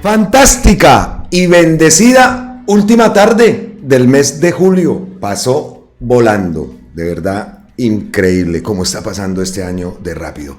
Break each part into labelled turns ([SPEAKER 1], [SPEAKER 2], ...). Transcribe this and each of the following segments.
[SPEAKER 1] Fantástica y bendecida última tarde del mes de julio. Pasó volando, de verdad increíble cómo está pasando este año de rápido.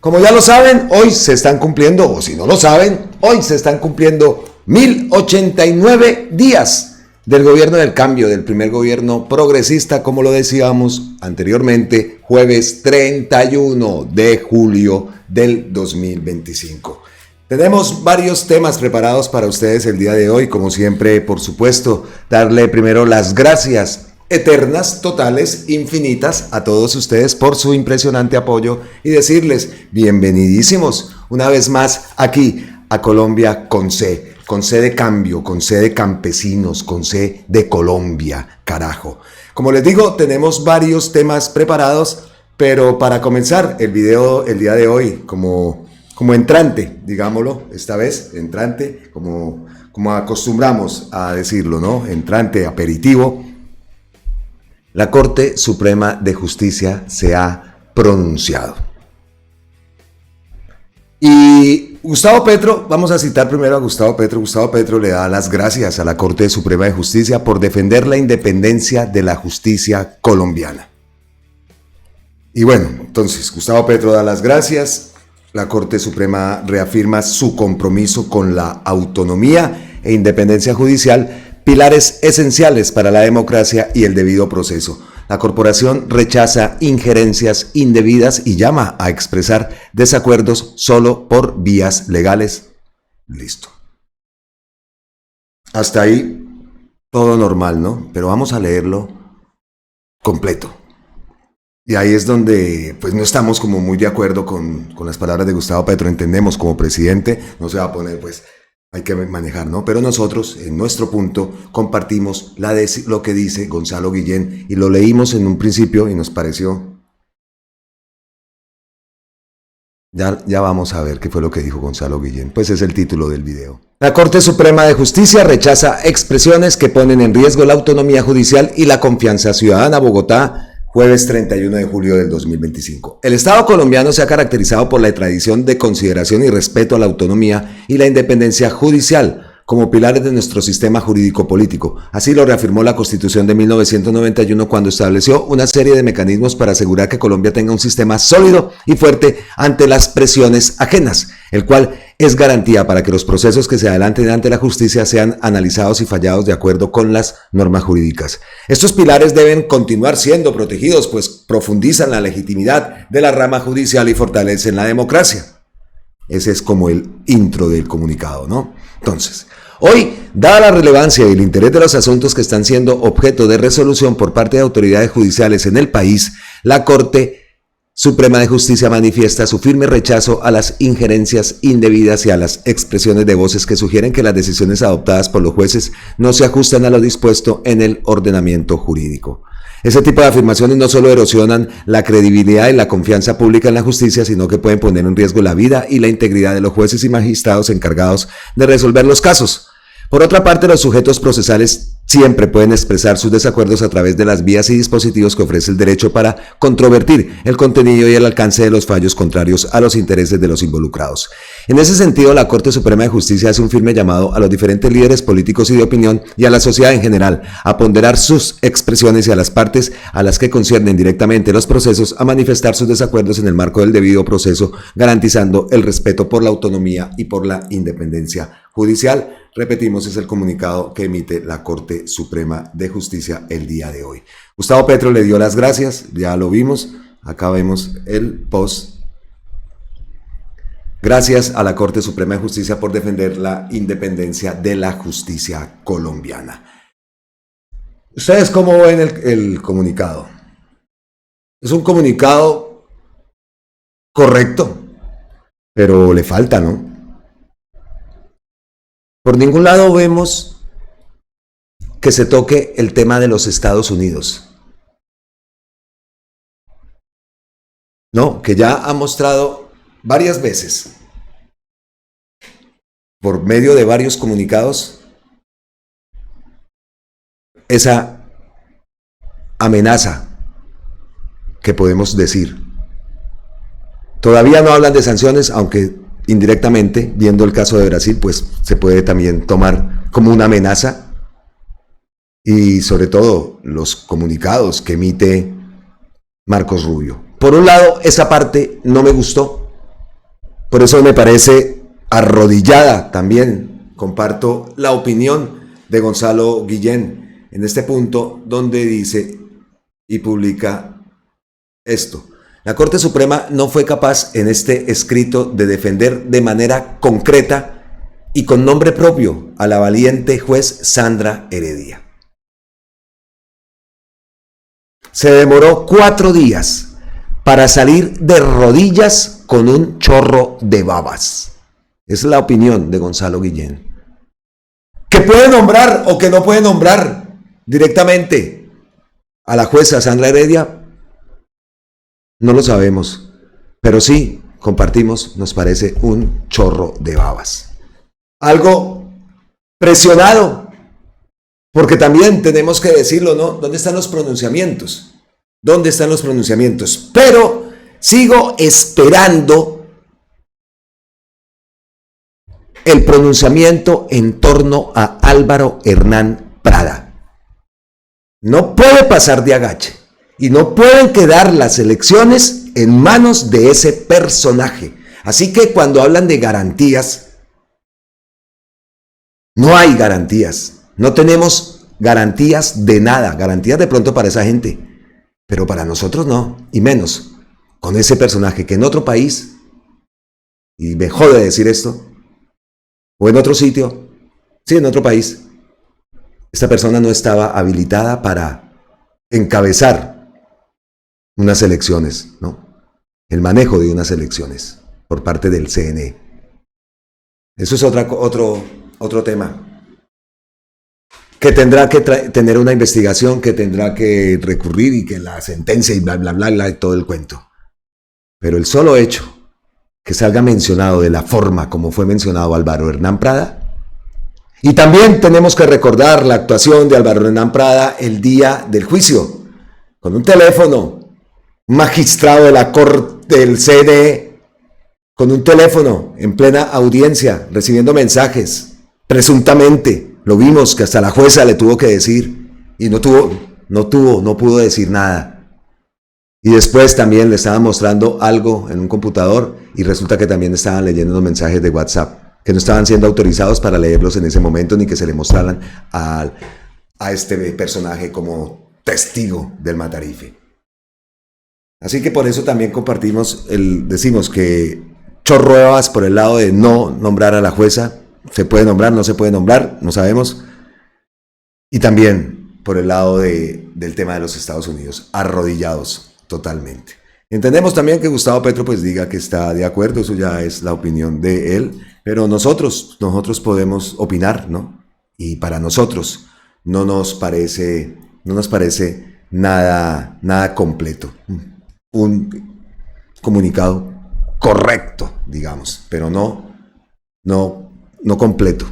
[SPEAKER 1] Como ya lo saben, hoy se están cumpliendo, o si no lo saben, hoy se están cumpliendo 1089 días del gobierno del cambio, del primer gobierno progresista, como lo decíamos anteriormente, jueves 31 de julio del 2025. Tenemos varios temas preparados para ustedes el día de hoy, como siempre, por supuesto, darle primero las gracias eternas, totales, infinitas a todos ustedes por su impresionante apoyo y decirles bienvenidísimos una vez más aquí a Colombia con C de cambio, con C de campesinos, con C de Colombia, carajo. Como les digo, tenemos varios temas preparados, pero para comenzar el video el día de hoy, como entrante, digámoslo, esta vez, entrante, como acostumbramos a decirlo, ¿no? Entrante, aperitivo. La Corte Suprema de Justicia se ha pronunciado. Y Gustavo Petro, vamos a citar primero a Gustavo Petro. Gustavo Petro le da las gracias a la Corte Suprema de Justicia por defender la independencia de la justicia colombiana. Y bueno, entonces, Gustavo Petro da las gracias. La Corte Suprema reafirma su compromiso con la autonomía e independencia judicial, pilares esenciales para la democracia y el debido proceso. La corporación rechaza injerencias indebidas y llama a expresar desacuerdos solo por vías legales. Listo. Hasta ahí todo normal, ¿no? Pero vamos a leerlo completo. Y ahí es donde pues no estamos como muy de acuerdo con las palabras de Gustavo Petro. Entendemos como presidente, no se va a poner pues, hay que manejar, ¿no? Pero nosotros, en nuestro punto, compartimos lo que dice Gonzalo Guillén y lo leímos en un principio y nos pareció... Ya vamos a ver qué fue lo que dijo Gonzalo Guillén, pues es el título del video. La Corte Suprema de Justicia rechaza expresiones que ponen en riesgo la autonomía judicial y la confianza ciudadana. Bogotá, jueves 31 de julio del 2025. El Estado colombiano se ha caracterizado por la tradición de consideración y respeto a la autonomía y la independencia judicial como pilares de nuestro sistema jurídico-político. Así lo reafirmó la Constitución de 1991 cuando estableció una serie de mecanismos para asegurar que Colombia tenga un sistema sólido y fuerte ante las presiones ajenas, el cual es garantía para que los procesos que se adelanten ante la justicia sean analizados y fallados de acuerdo con las normas jurídicas. Estos pilares deben continuar siendo protegidos, pues profundizan la legitimidad de la rama judicial y fortalecen la democracia. Ese es como el intro del comunicado, ¿no? Entonces, hoy, dada la relevancia y el interés de los asuntos que están siendo objeto de resolución por parte de autoridades judiciales en el país, la Corte Suprema de Justicia manifiesta su firme rechazo a las injerencias indebidas y a las expresiones de voces que sugieren que las decisiones adoptadas por los jueces no se ajustan a lo dispuesto en el ordenamiento jurídico. Ese tipo de afirmaciones no solo erosionan la credibilidad y la confianza pública en la justicia, sino que pueden poner en riesgo la vida y la integridad de los jueces y magistrados encargados de resolver los casos. Por otra parte, los sujetos procesales siempre pueden expresar sus desacuerdos a través de las vías y dispositivos que ofrece el derecho para controvertir el contenido y el alcance de los fallos contrarios a los intereses de los involucrados. En ese sentido, la Corte Suprema de Justicia hace un firme llamado a los diferentes líderes políticos y de opinión y a la sociedad en general a ponderar sus expresiones y a las partes a las que conciernen directamente los procesos a manifestar sus desacuerdos en el marco del debido proceso, garantizando el respeto por la autonomía y por la independencia judicial. Repetimos, es el comunicado que emite la Corte Suprema de Justicia el día de hoy. Gustavo Petro le dio las gracias, ya lo vimos, acá vemos el post. Gracias a la Corte Suprema de Justicia por defender la independencia de la justicia colombiana. ¿Ustedes cómo ven el comunicado? Es un comunicado correcto, pero le falta, ¿no? Por ningún lado vemos que se toque el tema de los Estados Unidos. No, que ya ha mostrado varias veces, por medio de varios comunicados, esa amenaza que podemos decir. Todavía no hablan de sanciones, aunque indirectamente, viendo el caso de Brasil, pues se puede también tomar como una amenaza, y sobre todo los comunicados que emite Marcos Rubio. Por un lado, esa parte no me gustó, por eso me parece arrodillada también. Comparto la opinión de Gonzalo Guillén en este punto, donde dice y publica esto: la Corte Suprema no fue capaz en este escrito de defender de manera concreta y con nombre propio a la valiente juez Sandra Heredia. Se demoró 4 días para salir de rodillas con un chorro de babas. Esa es la opinión de Gonzalo Guillén. ¿Que puede nombrar o que no puede nombrar directamente a la jueza Sandra Heredia? No lo sabemos, pero sí compartimos, nos parece un chorro de babas. Algo presionado, porque también tenemos que decirlo, ¿no? ¿Dónde están los pronunciamientos? ¿Dónde están los pronunciamientos? Pero sigo esperando el pronunciamiento en torno a Álvaro Hernán Prada. No puede pasar de agache y no pueden quedar las elecciones en manos de ese personaje. Así que cuando hablan de garantías, no hay garantías. No tenemos garantías de nada. Garantías de pronto para esa gente, pero para nosotros no, y menos con ese personaje que en otro país, y me jode decir esto, o en otro sitio, sí, en otro país, esta persona no estaba habilitada para encabezar unas elecciones, ¿no? El manejo de unas elecciones por parte del CNE. Eso es otro tema que tendrá que tener una investigación, que tendrá que recurrir y que la sentencia y bla, bla, bla, bla, y todo el cuento. Pero el solo hecho que salga mencionado de la forma como fue mencionado Álvaro Hernán Prada, y también tenemos que recordar la actuación de Álvaro Hernán Prada el día del juicio, con un teléfono, un magistrado de la Corte del CNE, con un teléfono en plena audiencia, recibiendo mensajes, presuntamente. Lo vimos que hasta la jueza le tuvo que decir, y no pudo decir nada. Y después también le estaban mostrando algo en un computador y resulta que también estaban leyendo los mensajes de WhatsApp, que no estaban siendo autorizados para leerlos en ese momento ni que se le mostraran a este personaje como testigo del Matarife. Así que por eso también compartimos, decimos que chorro de babas por el lado de no nombrar a la jueza. Se puede nombrar, no se puede nombrar, no sabemos. Y también por el lado del tema de los Estados Unidos, arrodillados totalmente. Entendemos también que Gustavo Petro pues diga que está de acuerdo, eso ya es la opinión de él, pero nosotros podemos opinar, ¿no? Y para nosotros no nos parece nada completo. Un comunicado correcto, digamos, pero no completo.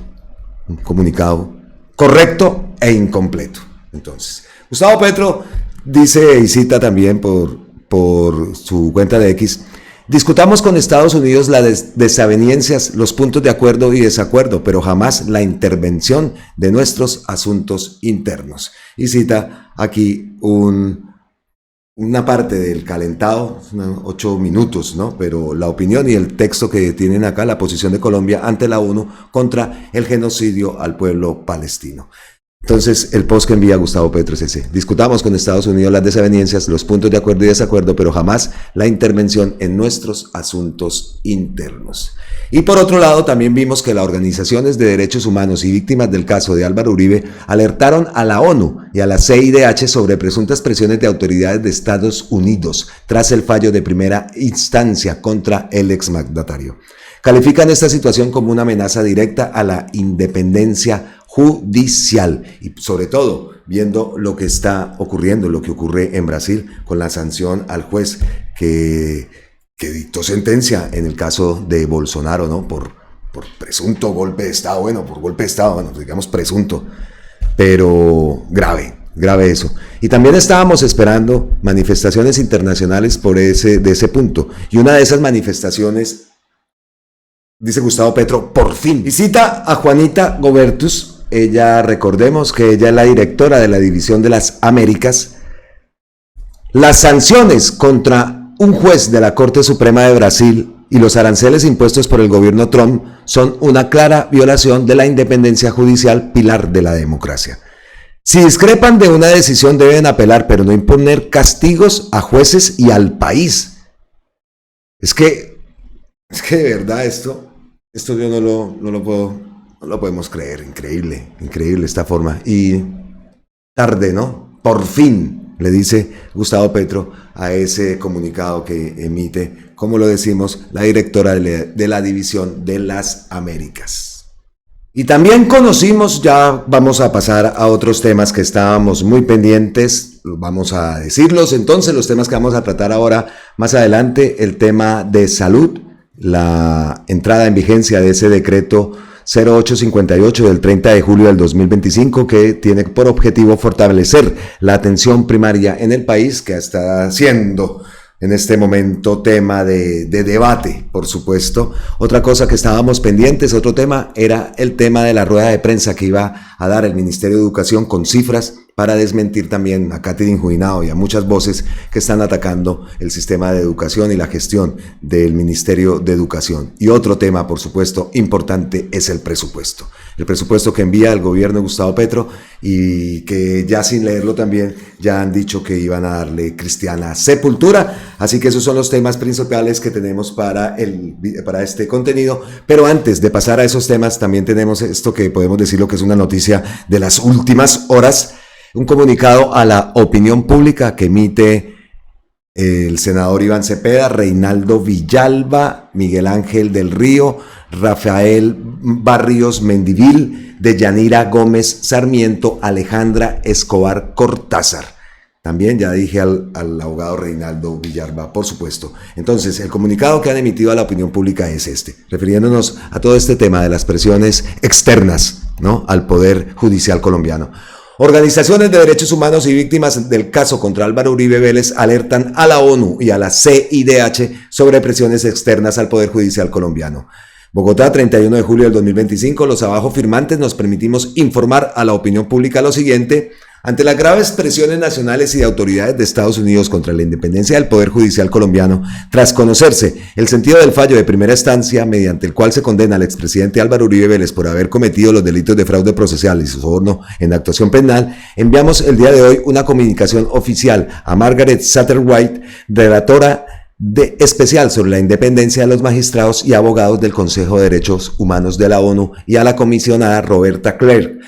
[SPEAKER 1] Un comunicado correcto e incompleto. Entonces, Gustavo Petro dice y cita también por su cuenta de X: discutamos con Estados Unidos las desavenencias, los puntos de acuerdo y desacuerdo, pero jamás la intervención de nuestros asuntos internos. Y cita aquí una parte del calentado, 8 minutos, ¿no? Pero la opinión y el texto que tienen acá, la posición de Colombia ante la ONU contra el genocidio al pueblo palestino. Entonces, el post que envía Gustavo Petro es ese: discutamos con Estados Unidos las desavenencias, los puntos de acuerdo y desacuerdo, pero jamás la intervención en nuestros asuntos internos. Y por otro lado, también vimos que las organizaciones de derechos humanos y víctimas del caso de Álvaro Uribe alertaron a la ONU y a la CIDH sobre presuntas presiones de autoridades de Estados Unidos tras el fallo de primera instancia contra el exmandatario. Califican esta situación como una amenaza directa a la independencia judicial y sobre todo viendo lo que está ocurriendo, lo que ocurre en Brasil con la sanción al juez que dictó sentencia en el caso de Bolsonaro, ¿no? Por presunto golpe de Estado, por golpe de Estado, digamos presunto, pero grave eso. Y también estábamos esperando manifestaciones internacionales de ese punto, y una de esas manifestaciones dice Gustavo Petro, por fin. Visita a Juanita Gobertus. Ella, recordemos que ella es la directora de la División de las Américas. Las sanciones contra un juez de la Corte Suprema de Brasil y los aranceles impuestos por el gobierno Trump son una clara violación de la independencia judicial, pilar de la democracia. Si discrepan de una decisión deben apelar, pero no imponer castigos a jueces y al país. Es que de verdad esto yo no lo podemos creer. Increíble esta forma. Y tarde, ¿no? Por fin, le dice Gustavo Petro a ese comunicado que emite, como lo decimos, la directora de la División de las Américas. Y también conocimos, ya vamos a pasar a otros temas que estábamos muy pendientes, vamos a decirlos entonces, los temas que vamos a tratar ahora más adelante, el tema de salud, la entrada en vigencia de ese decreto 0858 del 30 de julio del 2025 que tiene por objetivo fortalecer la atención primaria en el país, que está siendo en este momento tema de debate, por supuesto. Otra cosa que estábamos pendientes, otro tema, era el tema de la rueda de prensa que iba a dar el Ministerio de Educación con cifras para desmentir también a Katy Dinjuinao y a muchas voces que están atacando el sistema de educación y la gestión del Ministerio de Educación. Y otro tema, por supuesto, importante es el presupuesto. El presupuesto que envía el gobierno de Gustavo Petro y que ya sin leerlo también ya han dicho que iban a darle cristiana sepultura. Así que esos son los temas principales que tenemos para este contenido. Pero antes de pasar a esos temas, también tenemos esto que podemos decirlo que es una noticia de las últimas horas. Un comunicado a la opinión pública que emite el senador Iván Cepeda, Reinaldo Villalba, Miguel Ángel del Río, Rafael Barrios Mendivil, Deyanira Gómez Sarmiento, Alejandra Escobar Cortázar. También ya dije al abogado Reinaldo Villalba, por supuesto. Entonces, el comunicado que han emitido a la opinión pública es este, refiriéndonos a todo este tema de las presiones externas, ¿no?, al Poder Judicial colombiano. Organizaciones de derechos humanos y víctimas del caso contra Álvaro Uribe Vélez alertan a la ONU y a la CIDH sobre presiones externas al Poder Judicial colombiano. Bogotá, 31 de julio del 2025, los abajo firmantes nos permitimos informar a la opinión pública lo siguiente. Ante las graves presiones nacionales y de autoridades de Estados Unidos contra la independencia del Poder Judicial colombiano, tras conocerse el sentido del fallo de primera instancia mediante el cual se condena al expresidente Álvaro Uribe Vélez por haber cometido los delitos de fraude procesal y soborno en la actuación penal, enviamos el día de hoy una comunicación oficial a Margaret Satterwhite, relatora especial sobre la independencia de los magistrados y abogados del Consejo de Derechos Humanos de la ONU, y a la comisionada Roberta Clerc,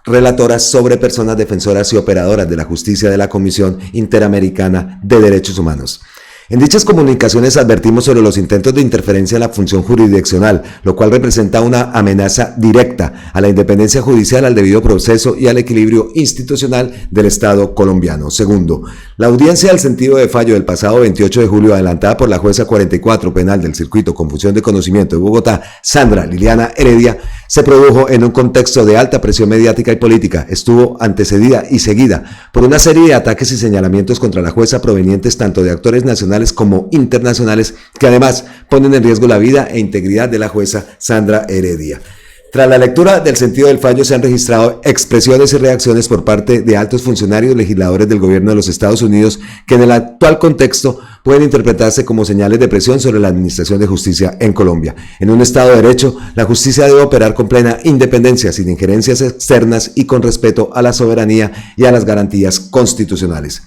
[SPEAKER 1] relatoras sobre personas defensoras y operadoras de la justicia de la Comisión Interamericana de Derechos Humanos. En dichas comunicaciones advertimos sobre los intentos de interferencia en la función jurisdiccional, lo cual representa una amenaza directa a la independencia judicial, al debido proceso y al equilibrio institucional del Estado colombiano. Segundo, la audiencia del sentido de fallo del pasado 28 de julio, adelantada por la jueza 44 penal del Circuito Confusión de Conocimiento de Bogotá, Sandra Liliana Heredia, se produjo en un contexto de alta presión mediática y política. Estuvo antecedida y seguida por una serie de ataques y señalamientos contra la jueza provenientes tanto de actores nacionales como internacionales, que además ponen en riesgo la vida e integridad de la jueza Sandra Heredia. Tras la lectura del sentido del fallo se han registrado expresiones y reacciones por parte de altos funcionarios legisladores del gobierno de los Estados Unidos que en el actual contexto pueden interpretarse como señales de presión sobre la administración de justicia en Colombia. En un Estado de Derecho, la justicia debe operar con plena independencia, sin injerencias externas y con respeto a la soberanía y a las garantías constitucionales.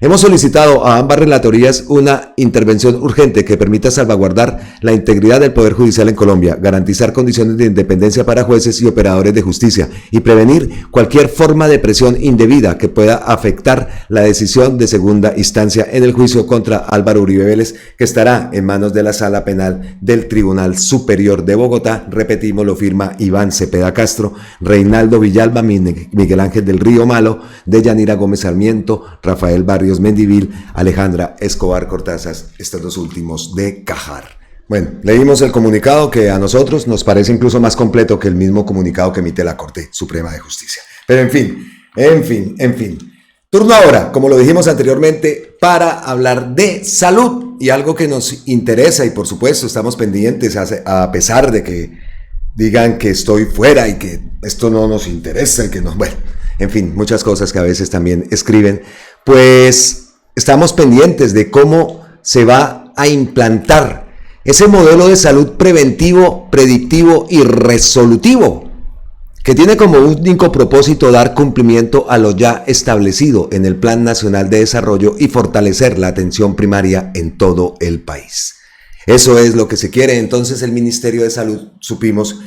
[SPEAKER 1] Hemos solicitado a ambas relatorías una intervención urgente que permita salvaguardar la integridad del Poder Judicial en Colombia, garantizar condiciones de independencia para jueces y operadores de justicia y prevenir cualquier forma de presión indebida que pueda afectar la decisión de segunda instancia en el juicio contra Álvaro Uribe Vélez, que estará en manos de la Sala Penal del Tribunal Superior de Bogotá. Repetimos, lo firma Iván Cepeda Castro, Reinaldo Villalba, Miguel Ángel del Río Malo, Deyanira Gómez Sarmiento, Rafael Barrios Mendivil, Alejandra Escobar Cortázar, estos dos últimos de Cajar. Bueno, leímos el comunicado que a nosotros nos parece incluso más completo que el mismo comunicado que emite la Corte Suprema de Justicia. Pero en fin. Turno ahora, como lo dijimos anteriormente, para hablar de salud y algo que nos interesa y por supuesto estamos pendientes a pesar de que digan que estoy fuera y que esto no nos interesa y que no, bueno, en fin, muchas cosas que a veces también escriben, pues estamos pendientes de cómo se va a implantar ese modelo de salud preventivo, predictivo y resolutivo, que tiene como único propósito dar cumplimiento a lo ya establecido en el Plan Nacional de Desarrollo y fortalecer la atención primaria en todo el país. Eso es lo que se quiere. Entonces el Ministerio de Salud, supimos,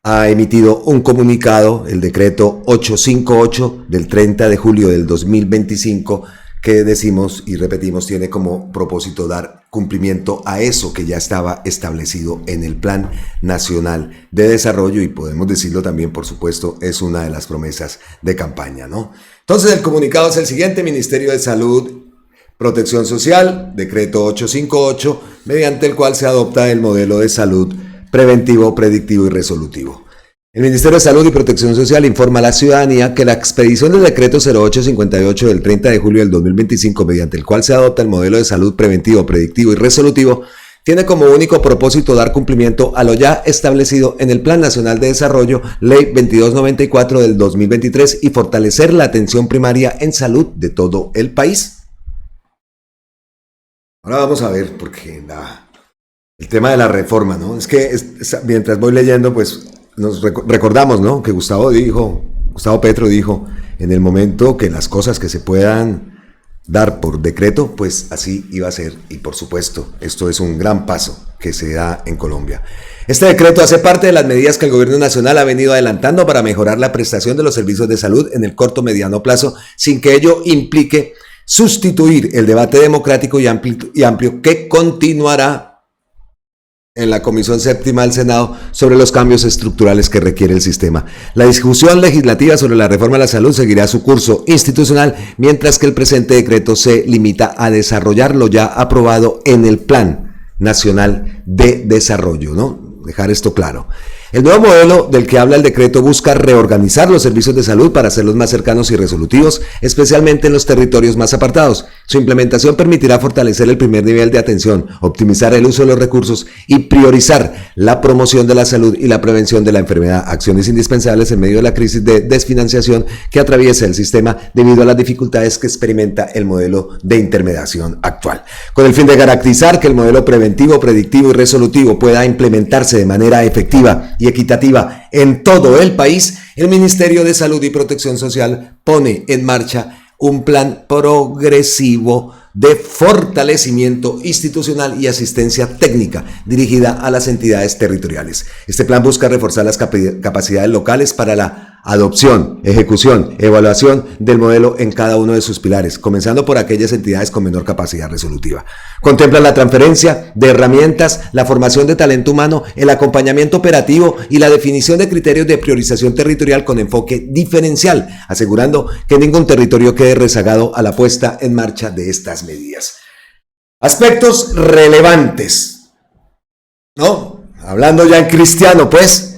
[SPEAKER 1] ha emitido un comunicado, el decreto 858 del 30 de julio del 2025, que decimos y repetimos tiene como propósito dar cumplimiento a eso que ya estaba establecido en el Plan Nacional de Desarrollo y podemos decirlo también, por supuesto, es una de las promesas de campaña, ¿no? Entonces el comunicado es el siguiente: Ministerio de Salud, Protección Social, decreto 858, mediante el cual se adopta el modelo de salud preventivo, predictivo y resolutivo. El Ministerio de Salud y Protección Social informa a la ciudadanía que la expedición del decreto 0858 del 30 de julio del 2025, mediante el cual se adopta el modelo de salud preventivo, predictivo y resolutivo, tiene como único propósito dar cumplimiento a lo ya establecido en el Plan Nacional de Desarrollo, Ley 2294 del 2023, y fortalecer la atención primaria en salud de todo el país. Ahora vamos a ver, porque el tema de la reforma, ¿no? Es que mientras voy leyendo, pues nos recordamos, ¿no? Que Gustavo Petro dijo, en el momento que las cosas que se puedan dar por decreto, pues así iba a ser. Y por supuesto, esto es un gran paso que se da en Colombia. Este decreto hace parte de las medidas que el gobierno nacional ha venido adelantando para mejorar la prestación de los servicios de salud en el corto mediano plazo, sin que ello implique sustituir el debate democrático y amplio que continuará en la Comisión Séptima del Senado sobre los cambios estructurales que requiere el sistema. La discusión legislativa sobre la reforma de la salud seguirá su curso institucional, mientras que el presente decreto se limita a desarrollar lo ya aprobado en el Plan Nacional de Desarrollo, ¿no? Dejar esto claro. El nuevo modelo del que habla el decreto busca reorganizar los servicios de salud para hacerlos más cercanos y resolutivos, especialmente en los territorios más apartados. Su implementación permitirá fortalecer el primer nivel de atención, optimizar el uso de los recursos y priorizar la promoción de la salud y la prevención de la enfermedad, acciones indispensables en medio de la crisis de desfinanciación que atraviesa el sistema debido a las dificultades que experimenta el modelo de intermediación actual. Con el fin de garantizar que el modelo preventivo, predictivo y resolutivo pueda implementarse de manera efectiva y equitativa en todo el país, el Ministerio de Salud y Protección Social pone en marcha un plan progresivo de fortalecimiento institucional y asistencia técnica dirigida a las entidades territoriales. Este plan busca reforzar las capacidades locales para la adopción, ejecución, evaluación del modelo en cada uno de sus pilares, comenzando por aquellas entidades con menor capacidad resolutiva. Contempla la transferencia de herramientas, la formación de talento humano, el acompañamiento operativo y la definición de criterios de priorización territorial con enfoque diferencial, asegurando que ningún territorio quede rezagado a la puesta en marcha de estas medidas. Aspectos relevantes, ¿no? Hablando ya en cristiano, pues,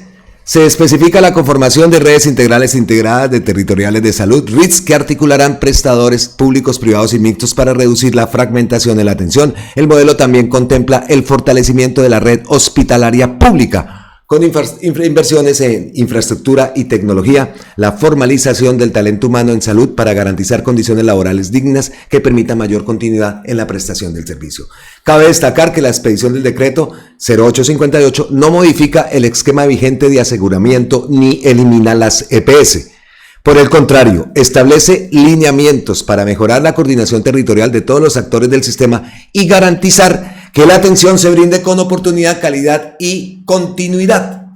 [SPEAKER 1] se especifica la conformación de redes integrales integradas de territoriales de salud, RITS, que articularán prestadores públicos, privados y mixtos para reducir la fragmentación en la atención. El modelo también contempla el fortalecimiento de la red hospitalaria pública, con inversiones en infraestructura y tecnología, la formalización del talento humano en salud para garantizar condiciones laborales dignas que permitan mayor continuidad en la prestación del servicio. Cabe destacar que la expedición del decreto 0858 no modifica el esquema vigente de aseguramiento ni elimina las EPS. Por el contrario, establece lineamientos para mejorar la coordinación territorial de todos los actores del sistema y garantizar que la atención se brinde con oportunidad, calidad y continuidad.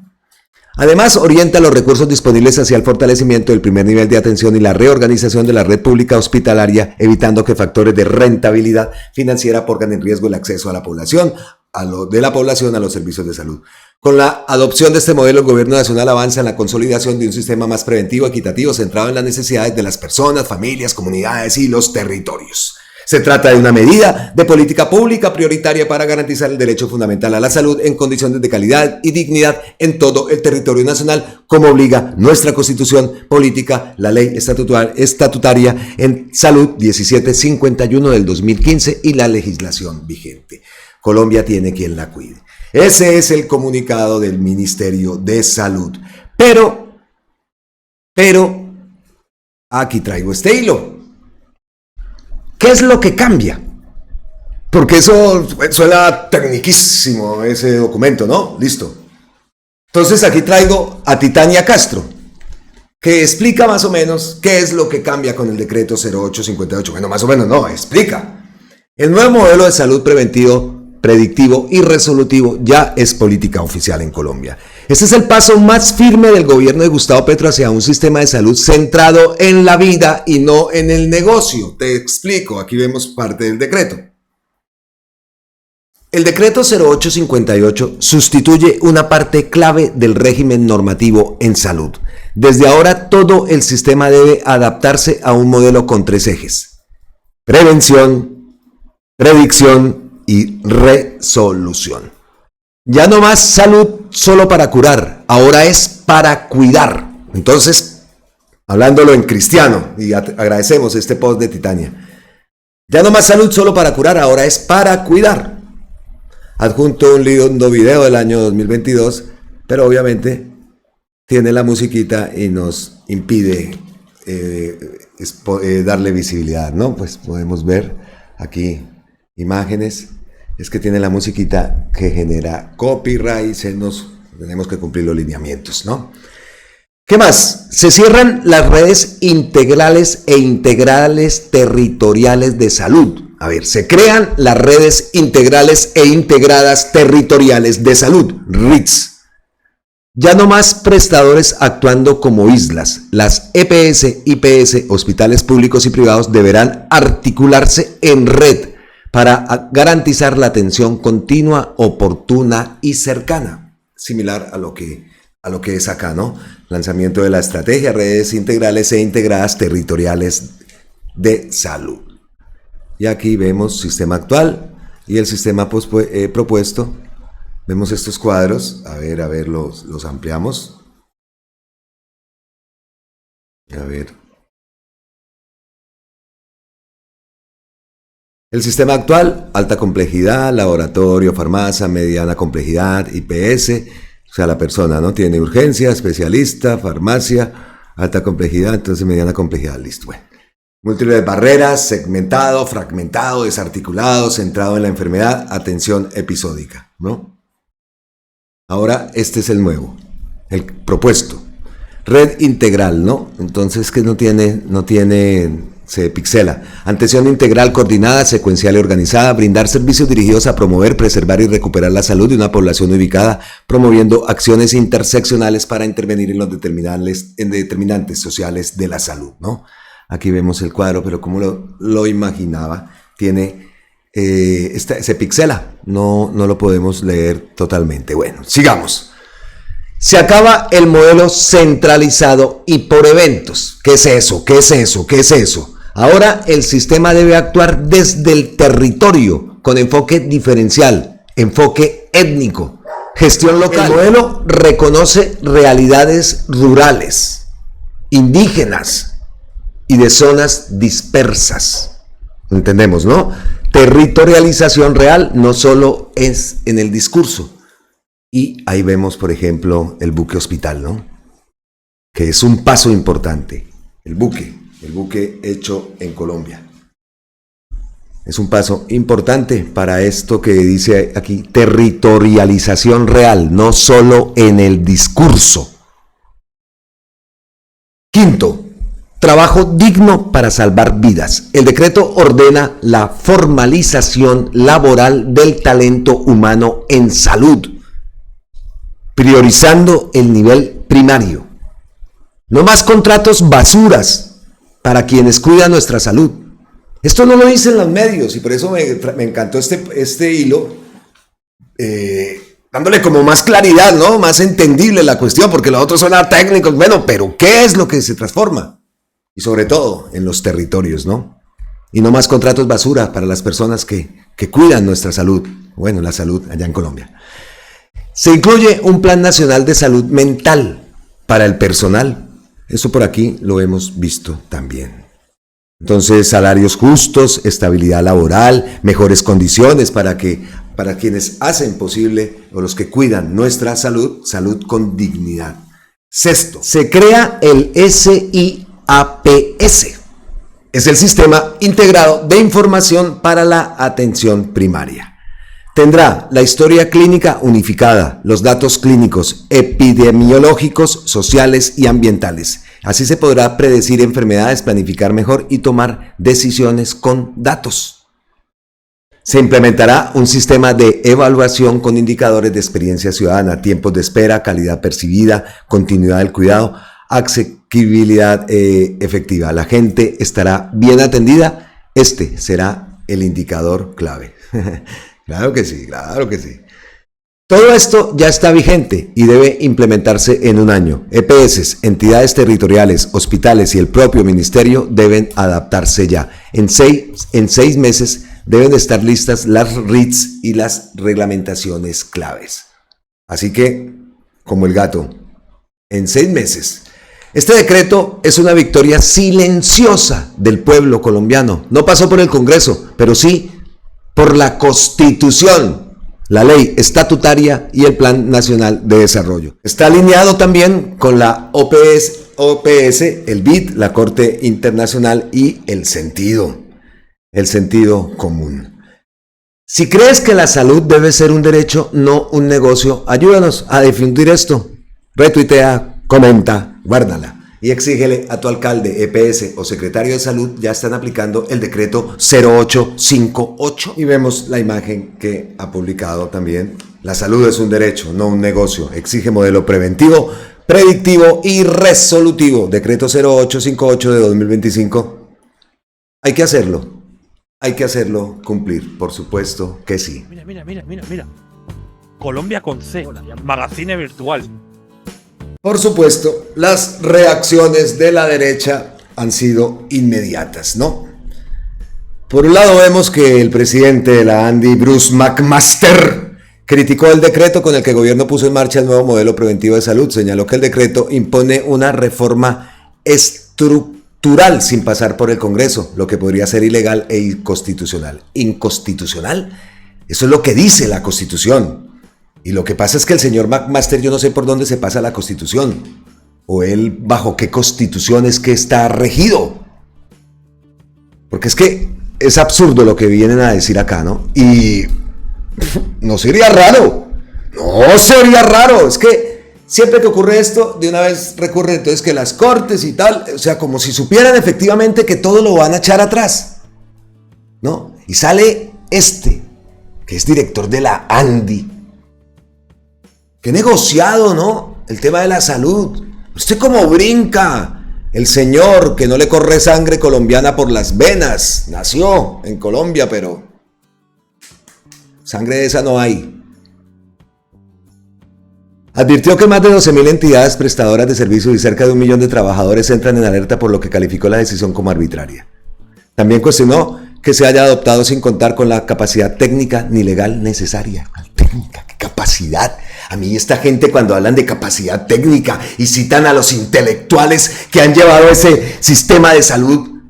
[SPEAKER 1] Además, orienta los recursos disponibles hacia el fortalecimiento del primer nivel de atención y la reorganización de la red pública hospitalaria, evitando que factores de rentabilidad financiera pongan en riesgo el acceso a la población, a los servicios de salud. Con la adopción de este modelo, el gobierno nacional avanza en la consolidación de un sistema más preventivo, equitativo, centrado en las necesidades de las personas, familias, comunidades y los territorios. Se trata de una medida de política pública prioritaria para garantizar el derecho fundamental a la salud en condiciones de calidad y dignidad en todo el territorio nacional, como obliga nuestra Constitución Política, la Ley Estatutaria en Salud 1751 del 2015 y la legislación vigente. Colombia tiene quien la cuide. Ese es el comunicado del Ministerio de Salud. Pero, aquí traigo este hilo. ¿Qué es lo que cambia? Porque eso suena tecniquísimo, ese documento, ¿no? Listo. Entonces aquí traigo a Titania Castro, que explica más o menos qué es lo que cambia con el decreto 0858. Bueno, más o menos no, explica. El nuevo modelo de salud preventivo, predictivo y resolutivo ya es política oficial en Colombia. Este es el paso más firme del gobierno de Gustavo Petro hacia un sistema de salud centrado en la vida y no en el negocio. Te explico, aquí vemos parte del decreto. El decreto 0858 sustituye una parte clave del régimen normativo en salud. Desde ahora todo el sistema debe adaptarse a un modelo con 3 ejes: prevención, predicción y resolución. Ya no más salud solo para curar, ahora es para cuidar. Entonces, hablándolo en cristiano, y agradecemos este post de Titania, ya no más salud solo para curar, ahora es para cuidar. Adjunto un lindo video del año 2022, pero obviamente tiene la musiquita y nos impide darle visibilidad, ¿no? Pues podemos ver aquí imágenes. Es que tiene la musiquita que genera copyright, tenemos que cumplir los lineamientos, ¿no? ¿Qué más? Se cierran las redes integrales e integrales territoriales de salud. A ver, se crean las redes integrales e integradas territoriales de salud, RITS. Ya no más prestadores actuando como islas. Las EPS, IPS, hospitales públicos y privados deberán articularse en red para garantizar la atención continua, oportuna y cercana, similar a lo que es acá, ¿no? Lanzamiento de la estrategia, redes integrales e integradas territoriales de salud. Y aquí vemos sistema actual y el sistema propuesto. Vemos estos cuadros, a ver, los ampliamos. A ver. El sistema actual, alta complejidad, laboratorio, farmacia, mediana complejidad, IPS, o sea, la persona, ¿no? Tiene urgencia, especialista, farmacia, alta complejidad, entonces mediana complejidad, listo. Bueno. Múltiples barreras, segmentado, fragmentado, desarticulado, centrado en la enfermedad, atención episódica, ¿no? Ahora, este es el nuevo, el propuesto. Red integral, ¿no? Entonces, que no tiene, se pixela. Atención integral coordinada, secuencial y organizada, brindar servicios dirigidos a promover, preservar y recuperar la salud de una población ubicada, promoviendo acciones interseccionales para intervenir en los determinantes sociales de la salud, ¿no? Aquí vemos el cuadro, pero como lo imaginaba, tiene, se pixela, no lo podemos leer totalmente. Bueno, sigamos. Se acaba el modelo centralizado y por eventos. ¿Qué es eso? ¿Qué es eso? ¿Qué es eso? Ahora el sistema debe actuar desde el territorio, con enfoque diferencial, enfoque étnico, gestión local. El modelo reconoce realidades rurales, indígenas y de zonas dispersas. Entendemos, ¿no? Territorialización real no solo es en el discurso. Y ahí vemos, por ejemplo, el buque hospital, ¿no? Que es un paso importante. El buque hecho en Colombia. Es un paso importante para esto que dice aquí, territorialización real, no solo en el discurso. Quinto, trabajo digno para salvar vidas. El decreto ordena la formalización laboral del talento humano en salud, priorizando el nivel primario. No más contratos basuras para quienes cuidan nuestra salud. Esto no lo dicen los medios y por eso me encantó este hilo, dándole como más claridad, ¿no? Más entendible la cuestión, porque los otros son técnicos. Bueno, pero ¿qué es lo que se transforma? Y sobre todo en los territorios, ¿no? y no más contratos basura para las personas que cuidan nuestra salud, bueno, la salud allá en Colombia. Se incluye un plan nacional de salud mental para el personal. Eso por aquí lo hemos visto también. Entonces, salarios justos, estabilidad laboral, mejores condiciones para quienes hacen posible o los que cuidan nuestra salud, salud con dignidad. Sexto, se crea el SIAPS. Es el Sistema Integrado de Información para la Atención Primaria. Tendrá la historia clínica unificada, los datos clínicos, epidemiológicos, sociales y ambientales. Así se podrá predecir enfermedades, planificar mejor y tomar decisiones con datos. Se implementará un sistema de evaluación con indicadores de experiencia ciudadana, tiempos de espera, calidad percibida, continuidad del cuidado, asequibilidad efectiva. La gente estará bien atendida. Este será el indicador clave. Claro que sí, claro que sí. Todo esto ya está vigente y debe implementarse en un año. EPS, entidades territoriales, hospitales y el propio ministerio deben adaptarse ya. En seis meses deben estar listas las RITs y las reglamentaciones claves. Así que, como el gato, en 6 meses. Este decreto es una victoria silenciosa del pueblo colombiano. No pasó por el Congreso, pero sí por la Constitución, la ley estatutaria y el Plan Nacional de Desarrollo. Está alineado también con la OPS, el BID, la Corte Internacional y el sentido común. Si crees que la salud debe ser un derecho, no un negocio, ayúdanos a difundir esto. Retuitea, comenta, guárdala. Y exígele a tu alcalde, EPS o secretario de salud, ya están aplicando el decreto 0858. Y vemos la imagen que ha publicado también. La salud es un derecho, no un negocio. Exige modelo preventivo, predictivo y resolutivo. Decreto 0858 de 2025. Hay que hacerlo cumplir, por supuesto que sí.
[SPEAKER 2] Mira. Colombia con C, magazine virtual.
[SPEAKER 1] Por supuesto, las reacciones de la derecha han sido inmediatas, ¿no? Por un lado vemos que el presidente de la ANDI, Bruce McMaster, criticó el decreto con el que el gobierno puso en marcha el nuevo modelo preventivo de salud. Señaló que el decreto impone una reforma estructural sin pasar por el Congreso, lo que podría ser ilegal e inconstitucional. ¿Inconstitucional? Eso es lo que dice la Constitución. Y lo que pasa es que el señor McMaster, yo no sé por dónde se pasa la Constitución, o él bajo qué Constitución es que está regido. Porque es que es absurdo lo que vienen a decir acá, ¿no? Y no sería raro, es que siempre que ocurre esto, de una vez recurre entonces que las cortes y tal, o sea, como si supieran efectivamente que todo lo van a echar atrás, ¿no? Y sale que es director de la ANDI. Qué negociado, ¿no? El tema de la salud. Usted cómo brinca. El señor que no le corre sangre colombiana por las venas. Nació en Colombia, pero sangre de esa no hay. Advirtió que más de 12.000 entidades prestadoras de servicios y cerca de 1 millón de trabajadores entran en alerta por lo que calificó la decisión como arbitraria. También cuestionó que se haya adoptado sin contar con la capacidad técnica ni legal necesaria. ¿Cuál técnica? ¿Qué capacidad? A mí esta gente cuando hablan de capacidad técnica y citan a los intelectuales que han llevado ese sistema de salud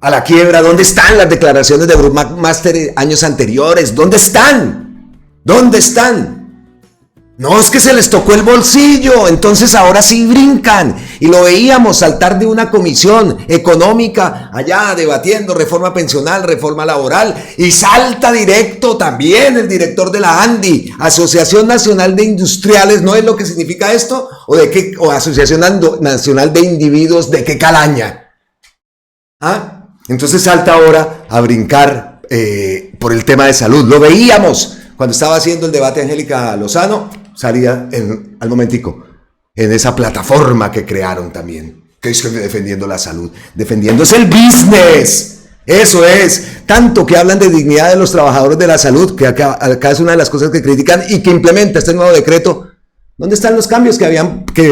[SPEAKER 1] a la quiebra, ¿dónde están las declaraciones de Bruce McMaster años anteriores? ¿Dónde están? No, es que se les tocó el bolsillo, entonces ahora sí brincan. Y lo veíamos saltar de una comisión económica allá debatiendo reforma pensional, reforma laboral, y salta directo también el director de la ANDI, Asociación Nacional de Industriales. ¿No es lo que significa esto? ¿O Asociación Nacional de Individuos de qué calaña? Entonces salta ahora a brincar por el tema de salud. Lo veíamos cuando estaba haciendo el debate Angélica Lozano. Salía al momentico en esa plataforma que crearon también, que es defendiendo la salud, defendiéndose el business. Eso es, tanto que hablan de dignidad de los trabajadores de la salud, que acá es una de las cosas que critican y que implementa este nuevo decreto. ¿Dónde están los cambios que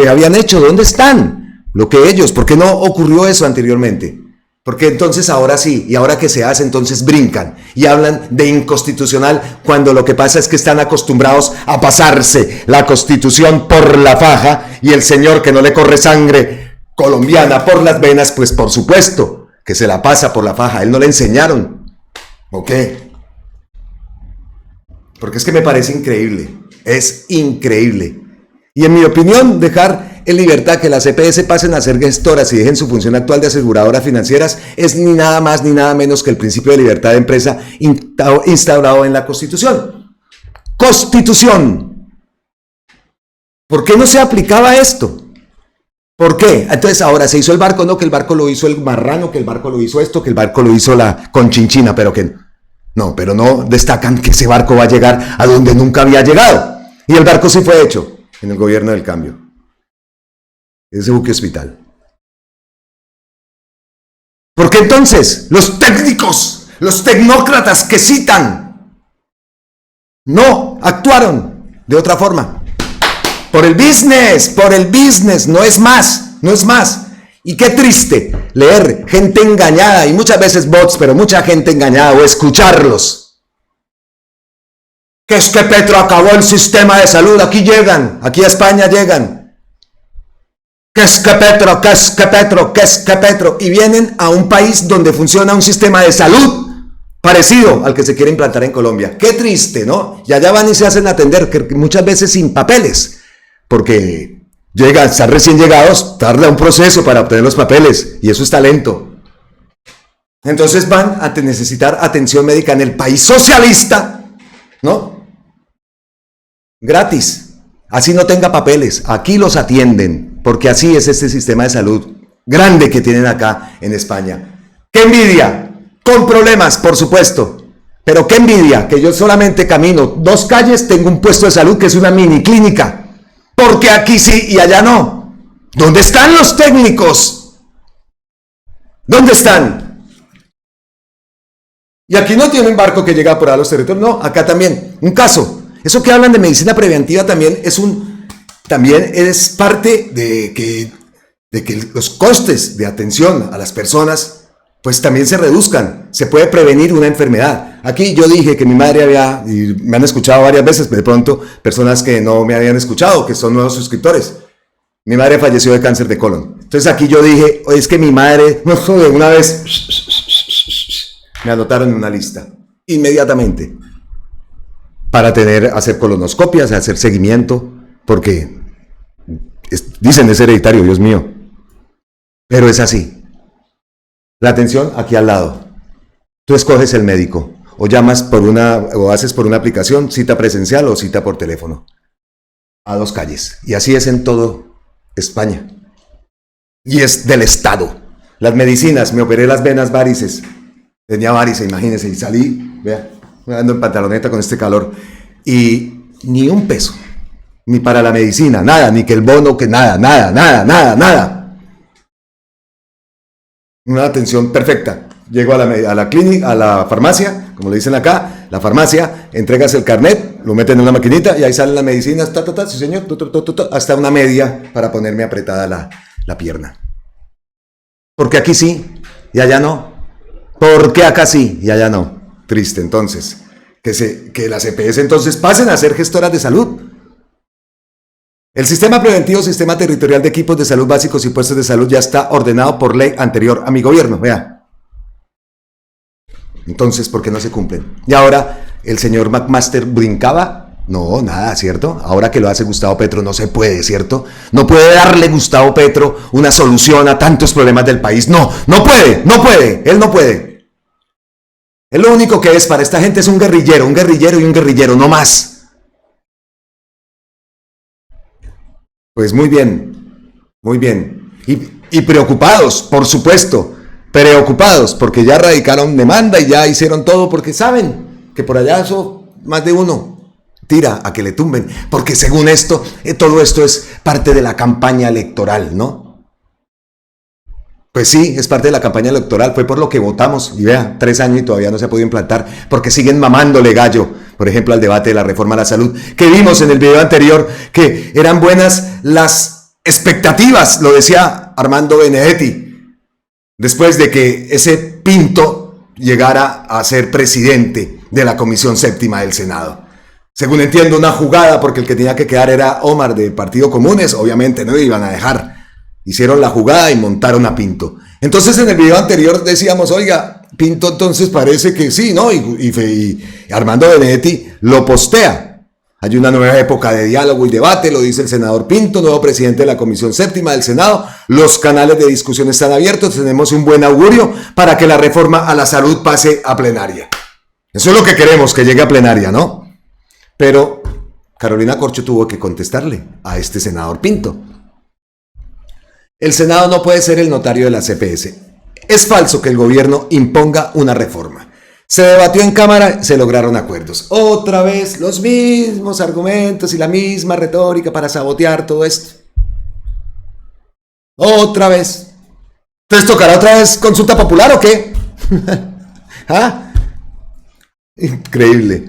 [SPEAKER 1] habían hecho? ¿Dónde están? ¿Por qué no ocurrió eso anteriormente? Porque entonces ahora sí, y ahora que se hace, entonces brincan y hablan de inconstitucional cuando lo que pasa es que están acostumbrados a pasarse la Constitución por la faja y el señor que no le corre sangre colombiana por las venas, pues por supuesto que se la pasa por la faja. A él no le enseñaron. ¿O qué? Porque es que me parece increíble. Es increíble. Y en mi opinión, dejar en libertad que las EPS pasen a ser gestoras y dejen su función actual de aseguradoras financieras es ni nada más ni nada menos que el principio de libertad de empresa instaurado en la Constitución. ¡Constitución! ¿Por qué no se aplicaba esto? ¿Por qué? Entonces ahora se hizo el barco, no, que el barco lo hizo el marrano, que el barco lo hizo esto, que el barco lo hizo la conchinchina, pero que no, pero no destacan que ese barco va a llegar a donde nunca había llegado. Y el barco sí fue hecho en el gobierno del cambio. Ese buque hospital. Porque entonces los técnicos, los tecnócratas que citan, no actuaron de otra forma. Por el business, no es más, no es más. Y qué triste leer gente engañada, y muchas veces bots, pero mucha gente engañada, o escucharlos. Que es que Petro acabó el sistema de salud, aquí llegan, aquí a España llegan. ¿Qué es que Petro? ¿Qué es que Petro? ¿Qué es que Petro? Y vienen a un país donde funciona un sistema de salud parecido al que se quiere implantar en Colombia. Qué triste, ¿no? Y allá van y se hacen atender, que muchas veces sin papeles, porque llegan, están recién llegados, tarda un proceso para obtener los papeles, y eso es talento. Entonces van a necesitar atención médica en el país socialista, ¿no? Gratis, así no tenga papeles, aquí los atienden. Porque así es este sistema de salud grande que tienen acá en España. ¡Qué envidia! Con problemas, por supuesto. Pero qué envidia que yo solamente camino 2 calles, tengo un puesto de salud que es una mini clínica. Porque aquí sí y allá no. ¿Dónde están los técnicos? ¿Dónde están? Y aquí no tienen barco que llega por a los territorios. No, acá también. Un caso. Eso que hablan de medicina preventiva también es parte de que los costes de atención a las personas pues también se reduzcan. Se puede prevenir una enfermedad. Aquí yo dije que mi madre y me han escuchado varias veces, pero de pronto personas que no me habían escuchado, que son nuevos suscriptores. Mi madre falleció de cáncer de colon. Entonces aquí yo dije, es que mi madre, no joder, una vez me anotaron en una lista, inmediatamente, para hacer colonoscopias, hacer seguimiento, porque dicen es hereditario, Dios mío, pero es así. La atención aquí al lado. Tú escoges el médico, o llamas o haces por una aplicación, cita presencial o cita por teléfono, a 2 calles. Y así es en todo España. Y es del Estado. Las medicinas, me operé las venas varices. Tenía varices, imagínense, y salí, vea, ando en pantaloneta con este calor. Y ni un peso. Ni para la medicina, nada, ni que el bono, que nada. Una atención perfecta. Llego a la clínica, a la farmacia, como le dicen acá, la farmacia, entregas el carnet, lo meten en una maquinita y ahí salen las medicinas, sí señor, hasta una media para ponerme apretada la pierna. Porque aquí sí y allá no. Porque acá sí y allá no. Triste, entonces. Que las EPS entonces pasen a ser gestoras de salud. El sistema preventivo, sistema territorial de equipos de salud básicos y puestos de salud ya está ordenado por ley anterior a mi gobierno, vea. Entonces, ¿por qué no se cumplen? Y ahora, ¿el señor McMaster brincaba? No, nada, ¿cierto? Ahora que lo hace Gustavo Petro no se puede, ¿cierto? No puede darle Gustavo Petro una solución a tantos problemas del país. No puede, él no puede. Él lo único que es para esta gente es un guerrillero, no más. Pues muy bien. Y preocupados, por supuesto, porque ya radicaron demanda y ya hicieron todo, porque saben que por allá eso más de uno tira a que le tumben, porque según esto, todo esto es parte de la campaña electoral, ¿no? Pues sí, es parte de la campaña electoral, fue por lo que votamos, y vea, 3 años y todavía no se ha podido implantar, porque siguen mamándole gallo, por ejemplo, al debate de la reforma a la salud, que vimos en el video anterior, que eran buenas las expectativas, lo decía Armando Benedetti, después de que ese Pinto llegara a ser presidente de la Comisión Séptima del Senado. Según entiendo, una jugada, porque el que tenía que quedar era Omar de Partido Comunes, obviamente no iban a dejar. Hicieron la jugada y montaron a Pinto. Entonces en el video anterior decíamos, oiga, Pinto entonces parece que sí, ¿no? Y Armando Benedetti lo postea. Hay una nueva época de diálogo y debate, lo dice el senador Pinto, nuevo presidente de la Comisión Séptima del Senado. Los canales de discusión están abiertos, tenemos un buen augurio para que la reforma a la salud pase a plenaria. Eso es lo que queremos, que llegue a plenaria, ¿no? Pero Carolina Corcho tuvo que contestarle a este senador Pinto. El Senado no puede ser el notario de la CPS. Es falso que el gobierno imponga una reforma. Se debatió en Cámara, se lograron acuerdos. Otra vez los mismos argumentos y la misma retórica para sabotear todo esto. Otra vez. ¿Entonces tocará otra vez consulta popular o qué? ¿Ah? Increíble.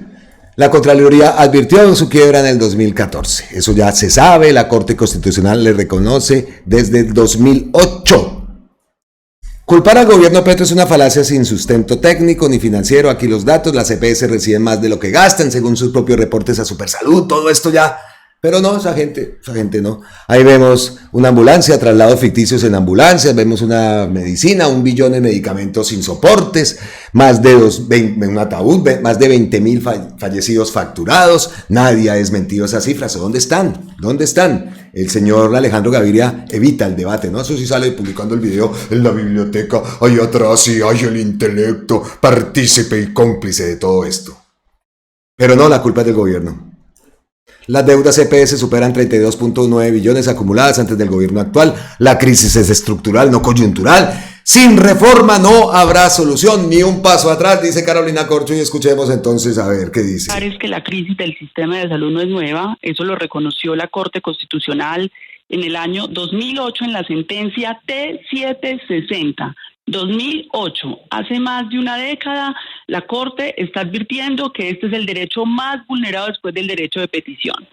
[SPEAKER 1] La Contraloría advirtió de su quiebra en el 2014. Eso ya se sabe, la Corte Constitucional le reconoce desde el 2008. Culpar al gobierno Petro es una falacia sin sustento técnico ni financiero. Aquí los datos, las EPS reciben más de lo que gastan según sus propios reportes a Supersalud, todo esto ya. Pero no, esa gente no. Ahí vemos una ambulancia, traslados ficticios en ambulancias, vemos una medicina, 1 billón en medicamentos sin soportes, más de un ataúd, más de 20,000 fallecidos facturados. Nadie ha desmentido esas cifras. ¿Dónde están? ¿Dónde están? El señor Alejandro Gaviria evita el debate, ¿no? Eso sí sale publicando el video en la biblioteca, ahí atrás, y hay el intelecto, partícipe y cómplice de todo esto. Pero no, la culpa es del gobierno. Las deudas EPS superan 32.9 billones acumuladas antes del gobierno actual. La crisis es estructural, no coyuntural. Sin reforma no habrá solución, ni un paso atrás, dice Carolina Corcho, y escuchemos entonces a ver qué dice.
[SPEAKER 3] Es que la crisis del sistema de salud no es nueva, eso lo reconoció la Corte Constitucional en el año 2008 en la sentencia T760. 2008, hace más de una década, la Corte está advirtiendo que este es el derecho más vulnerado después del derecho de petición.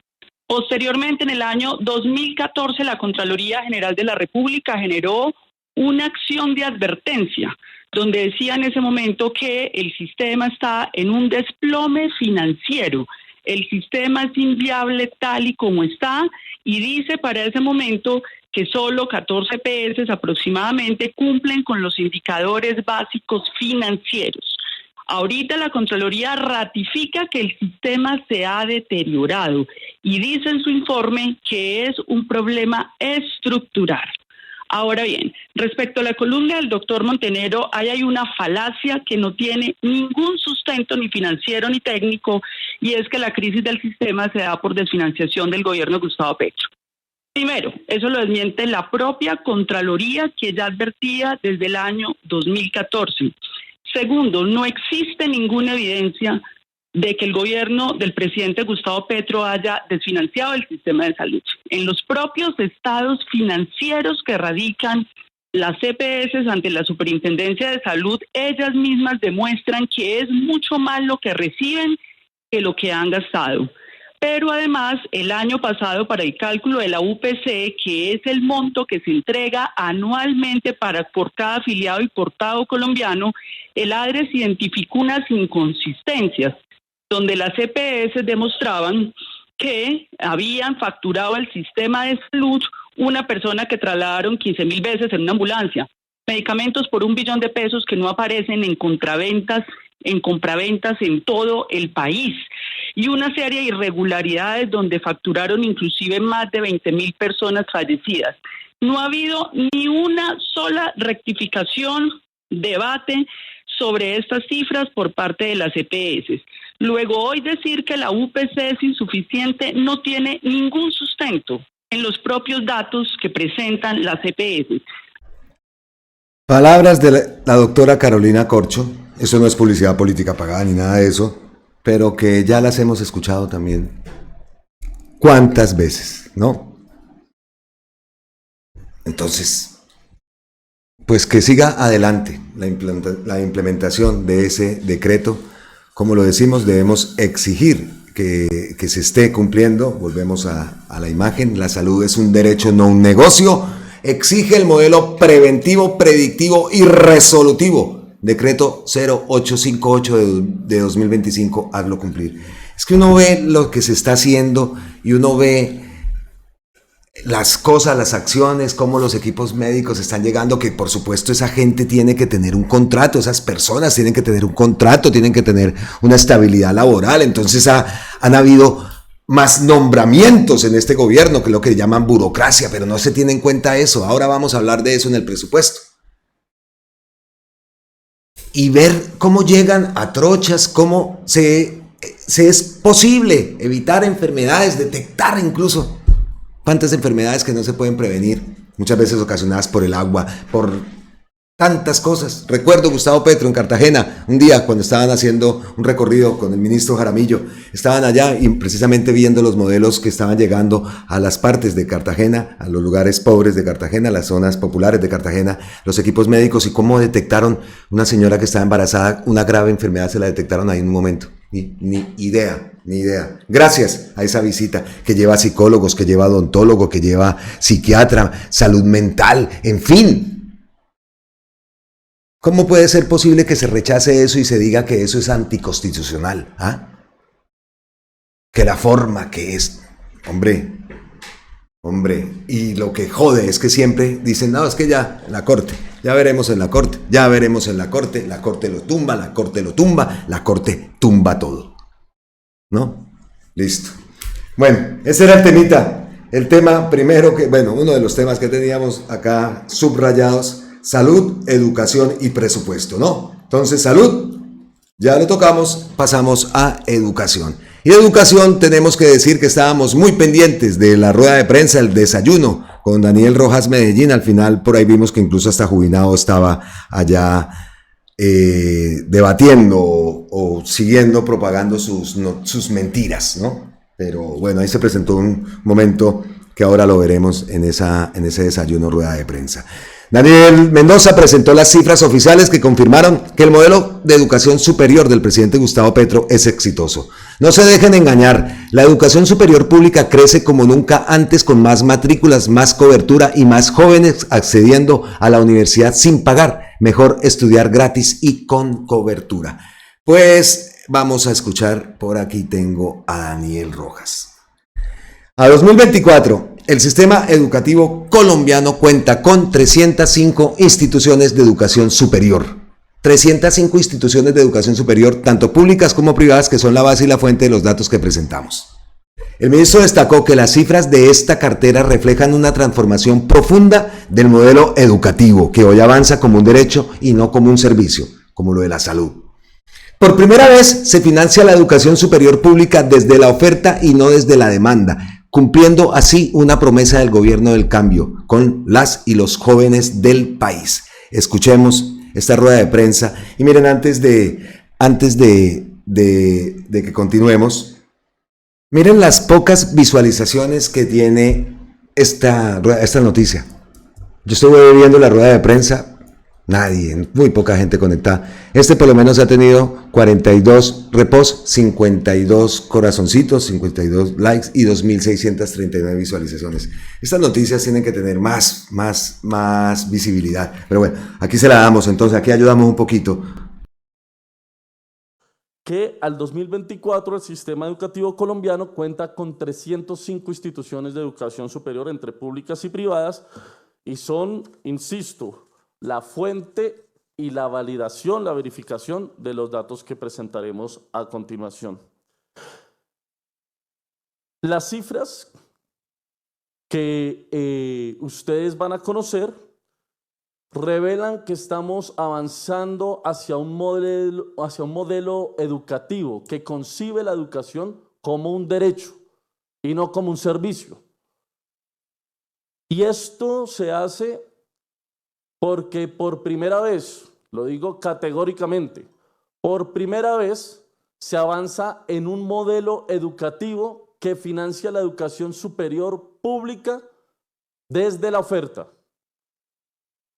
[SPEAKER 3] Posteriormente, en el año 2014, la Contraloría General de la República generó una acción de advertencia, donde decía en ese momento que el sistema está en un desplome financiero. El sistema es inviable tal y como está, y dice para ese momento que solo 14 EPS aproximadamente cumplen con los indicadores básicos financieros. Ahorita la Contraloría ratifica que el sistema se ha deteriorado y dice en su informe que es un problema estructural. Ahora bien, respecto a la columna del doctor Montenegro, ahí hay una falacia que no tiene ningún sustento ni financiero ni técnico, y es que la crisis del sistema se da por desfinanciación del gobierno de Gustavo Petro. Primero, eso lo desmiente la propia Contraloría, que ya advertía desde el año 2014. Segundo, no existe ninguna evidencia de que el gobierno del presidente Gustavo Petro haya desfinanciado el sistema de salud. En los propios estados financieros que radican las EPS ante la Superintendencia de Salud, ellas mismas demuestran que es mucho más lo que reciben que lo que han gastado. Pero además, el año pasado, para el cálculo de la UPC, que es el monto que se entrega anualmente por cada afiliado y por cada colombiano, el ADRES identificó unas inconsistencias, donde las EPS demostraban que habían facturado al sistema de salud una persona que trasladaron 15,000 veces en una ambulancia, medicamentos por 1 billón de pesos que no aparecen en compraventas en todo el país, y una serie de irregularidades donde facturaron inclusive más de 20,000 personas fallecidas. No ha habido ni una sola rectificación, debate sobre estas cifras por parte de las EPS. Luego, hoy decir que la UPC es insuficiente no tiene ningún sustento en los propios datos que presentan las EPS.
[SPEAKER 1] Palabras de la doctora Carolina Corcho. Eso no es publicidad política pagada ni nada de eso, pero que ya las hemos escuchado también. ¿Cuántas veces, no? Entonces, pues que siga adelante la implementación de ese decreto. Como lo decimos, debemos exigir que se esté cumpliendo. Volvemos a la imagen. La salud es un derecho, no un negocio. exige el modelo preventivo, predictivo y resolutivo. Decreto 0858 de 2025, hazlo cumplir. Es que uno ve lo que se está haciendo y uno ve las cosas, las acciones, cómo los equipos médicos están llegando, que por supuesto esa gente tiene que tener un contrato, esas personas tienen que tener un contrato, tienen que tener una estabilidad laboral. Entonces han habido más nombramientos en este gobierno, que es lo que llaman burocracia, pero no se tiene en cuenta eso. Ahora vamos a hablar de eso en el presupuesto. Y ver cómo llegan a trochas, cómo se es posible evitar enfermedades, detectar incluso cuántas enfermedades que no se pueden prevenir, muchas veces ocasionadas por el agua, por tantas cosas. Recuerdo Gustavo Petro en Cartagena, un día cuando estaban haciendo un recorrido con el ministro Jaramillo, estaban allá y precisamente viendo los modelos que estaban llegando a las partes de Cartagena, a los lugares pobres de Cartagena, las zonas populares de Cartagena, los equipos médicos, y cómo detectaron una señora que estaba embarazada, una grave enfermedad, se la detectaron ahí en un momento. Ni idea. Gracias a esa visita que lleva psicólogos, que lleva odontólogo, que lleva psiquiatra, salud mental, en fin. ¿Cómo puede ser posible que se rechace eso y se diga que eso es anticonstitucional? Que la forma que es, hombre, y lo que jode es que siempre dicen, no, es que ya, en la corte, ya veremos en la corte, la corte lo tumba, la corte tumba todo. ¿No? Listo. Bueno, ese era el temita. El tema primero uno de los temas que teníamos acá subrayados: salud, educación y presupuesto, ¿no? Entonces, salud, ya lo tocamos, pasamos a educación. Y de educación tenemos que decir que estábamos muy pendientes de la rueda de prensa, el desayuno con Daniel Rojas Medellín. Al final, por ahí vimos que incluso hasta Jubilado estaba allá debatiendo o siguiendo propagando sus mentiras, ¿no? Pero bueno, ahí se presentó un momento que ahora lo veremos en ese desayuno rueda de prensa. Daniel Mendoza presentó las cifras oficiales que confirmaron que el modelo de educación superior del presidente Gustavo Petro es exitoso. No se dejen engañar, la educación superior pública crece como nunca antes, con más matrículas, más cobertura y más jóvenes accediendo a la universidad sin pagar. Mejor estudiar gratis y con cobertura. Pues vamos a escuchar, por aquí tengo a Daniel Rojas. A 2024, el sistema educativo colombiano cuenta con 305 instituciones de educación superior. 305 instituciones de educación superior, tanto públicas como privadas, que son la base y la fuente de los datos que presentamos. El ministro destacó que las cifras de esta cartera reflejan una transformación profunda del modelo educativo, que hoy avanza como un derecho y no como un servicio, como lo de la salud. Por primera vez se financia la educación superior pública desde la oferta y no desde la demanda, cumpliendo así una promesa del gobierno del cambio con las y los jóvenes del país. Escuchemos esta rueda de prensa y miren, antes de que continuemos, miren las pocas visualizaciones que tiene esta noticia. Yo estuve viendo la rueda de prensa, nadie, muy poca gente conectada. Por lo menos ha tenido 42 reposts, 52 corazoncitos, 52 likes y 2.639 visualizaciones. Estas noticias tienen que tener más visibilidad. Pero bueno, aquí se la damos, entonces aquí ayudamos un poquito.
[SPEAKER 4] Que al 2024 el sistema educativo colombiano cuenta con 305 instituciones de educación superior entre públicas y privadas, y son, insisto, la fuente y la validación, la verificación de los datos que presentaremos a continuación. Las cifras que ustedes van a conocer revelan que estamos avanzando hacia un modelo educativo que concibe la educación como un derecho y no como un servicio. Y esto se hace porque por primera vez, lo digo categóricamente, por primera vez se avanza en un modelo educativo que financia la educación superior pública desde la oferta.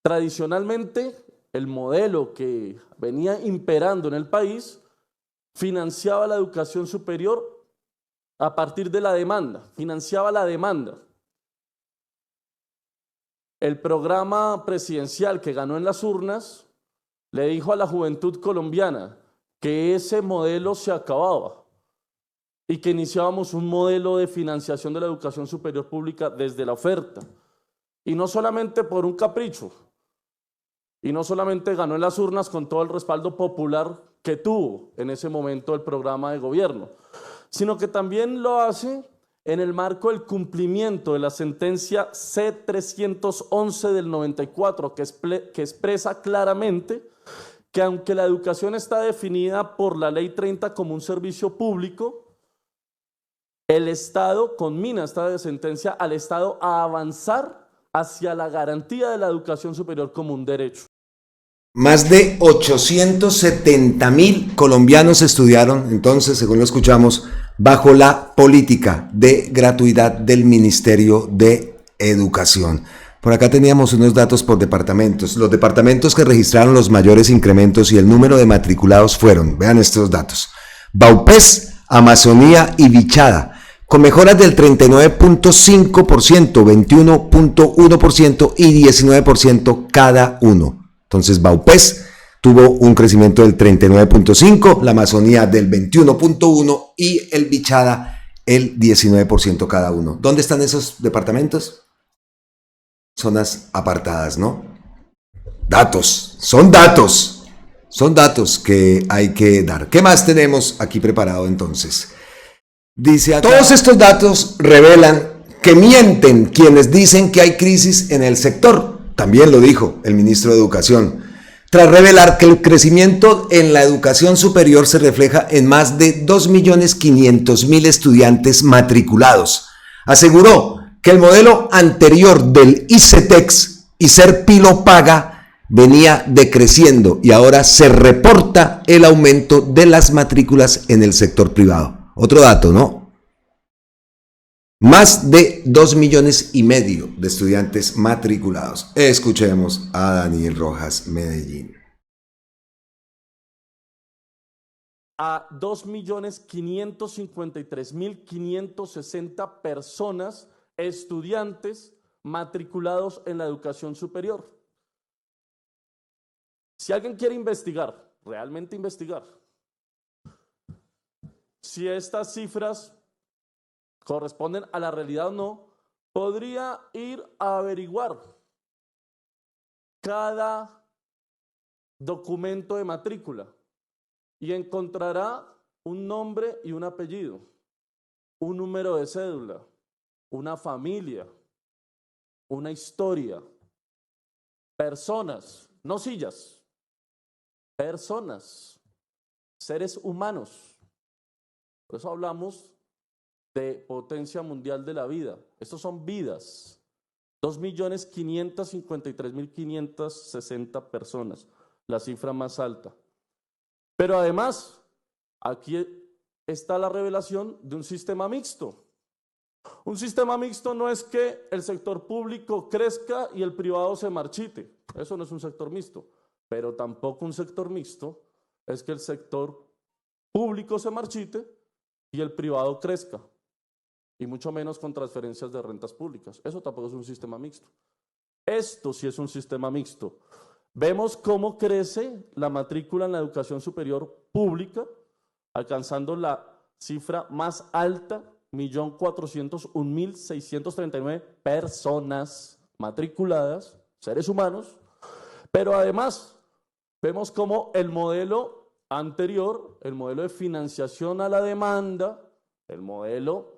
[SPEAKER 4] Tradicionalmente, el modelo que venía imperando en el país financiaba la educación superior a partir de la demanda, financiaba la demanda. el programa presidencial que ganó en las urnas le dijo a la juventud colombiana que ese modelo se acababa y que iniciábamos un modelo de financiación de la educación superior pública desde la oferta. Y no solamente por un capricho, y no solamente ganó en las urnas con todo el respaldo popular que tuvo en ese momento el programa de gobierno, sino que también lo hace en el marco del cumplimiento de la sentencia C-311 del 94, que expresa claramente que aunque la educación está definida por la Ley 30 como un servicio público, el Estado conmina esta sentencia al Estado a avanzar hacia la garantía de la educación superior como un derecho.
[SPEAKER 1] Más de 870.000 colombianos estudiaron, entonces, según lo escuchamos, bajo la política de gratuidad del Ministerio de Educación. Por acá teníamos unos datos por departamentos. Los departamentos que registraron los mayores incrementos y el número de matriculados fueron, vean estos datos: Vaupés, Amazonía y Vichada, con mejoras del 39.5%, 21.1% y 19% cada uno. Entonces, Vaupés tuvo un crecimiento del 39.5%, la Amazonía del 21.1% y el Vichada el 19% cada uno. ¿Dónde están esos departamentos? Zonas apartadas, ¿no? Datos, son datos que hay que dar. ¿Qué más tenemos aquí preparado entonces? Dice acá, todos estos datos revelan que mienten quienes dicen que hay crisis en el sector. También lo dijo el ministro de Educación, tras revelar que el crecimiento en la educación superior se refleja en más de 2.500.000 estudiantes matriculados. Aseguró que el modelo anterior del ICETEX y Serpilo Paga venía decreciendo y ahora se reporta el aumento de las matrículas en el sector privado. Otro dato, ¿no? Más de 2,5 millones de estudiantes matriculados. Escuchemos a Daniel Rojas, Medellín.
[SPEAKER 4] A 2.553.560 personas, estudiantes matriculados en la educación superior. Si alguien quiere investigar, realmente investigar, si estas cifras corresponden a la realidad o no, podría ir a averiguar cada documento de matrícula y encontrará un nombre y un apellido, un número de cédula, una familia, una historia, personas, no sillas, personas, seres humanos. Por eso hablamos de potencia mundial de la vida. Estos son vidas. 2.553.560 personas, la cifra más alta. Pero además, aquí está la revelación de un sistema mixto. Un sistema mixto no es que el sector público crezca y el privado se marchite. Eso no es un sector mixto. Pero tampoco un sector mixto es que el sector público se marchite y el privado crezca. Y mucho menos con transferencias de rentas públicas. Eso tampoco es un sistema mixto. Esto sí es un sistema mixto. Vemos cómo crece la matrícula en la educación superior pública, alcanzando la cifra más alta, 1.401.639 personas matriculadas, seres humanos, pero además vemos cómo el modelo anterior, el modelo de financiación a la demanda, el modelo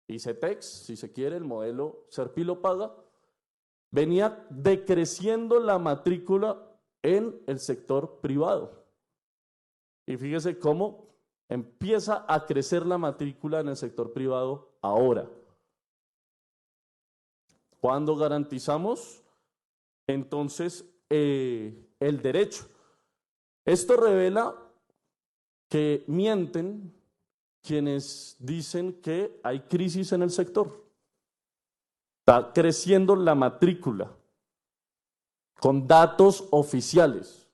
[SPEAKER 4] ICETEX, si se quiere, el modelo Serpilo Paga, venía decreciendo la matrícula en el sector privado. Y fíjese cómo empieza a crecer la matrícula en el sector privado ahora. Cuando garantizamos entonces el derecho. Esto revela que mienten quienes dicen que hay crisis en el sector. Está creciendo la matrícula con datos oficiales.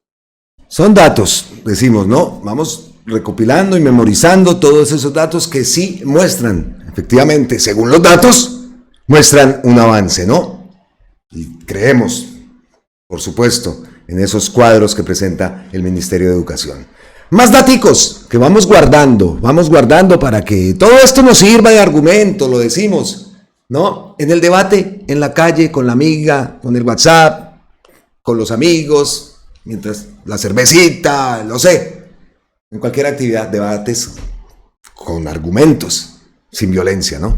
[SPEAKER 1] Son datos, decimos, ¿no? Vamos recopilando y memorizando todos esos datos que sí muestran, efectivamente, según los datos, muestran un avance, ¿no? Y creemos, por supuesto, en esos cuadros que presenta el Ministerio de Educación. Más daticos que vamos guardando para que todo esto nos sirva de argumento, lo decimos, ¿no? En el debate, en la calle, con la amiga, con el WhatsApp, con los amigos, mientras la cervecita, no sé, en cualquier actividad, debates con argumentos, sin violencia, ¿no?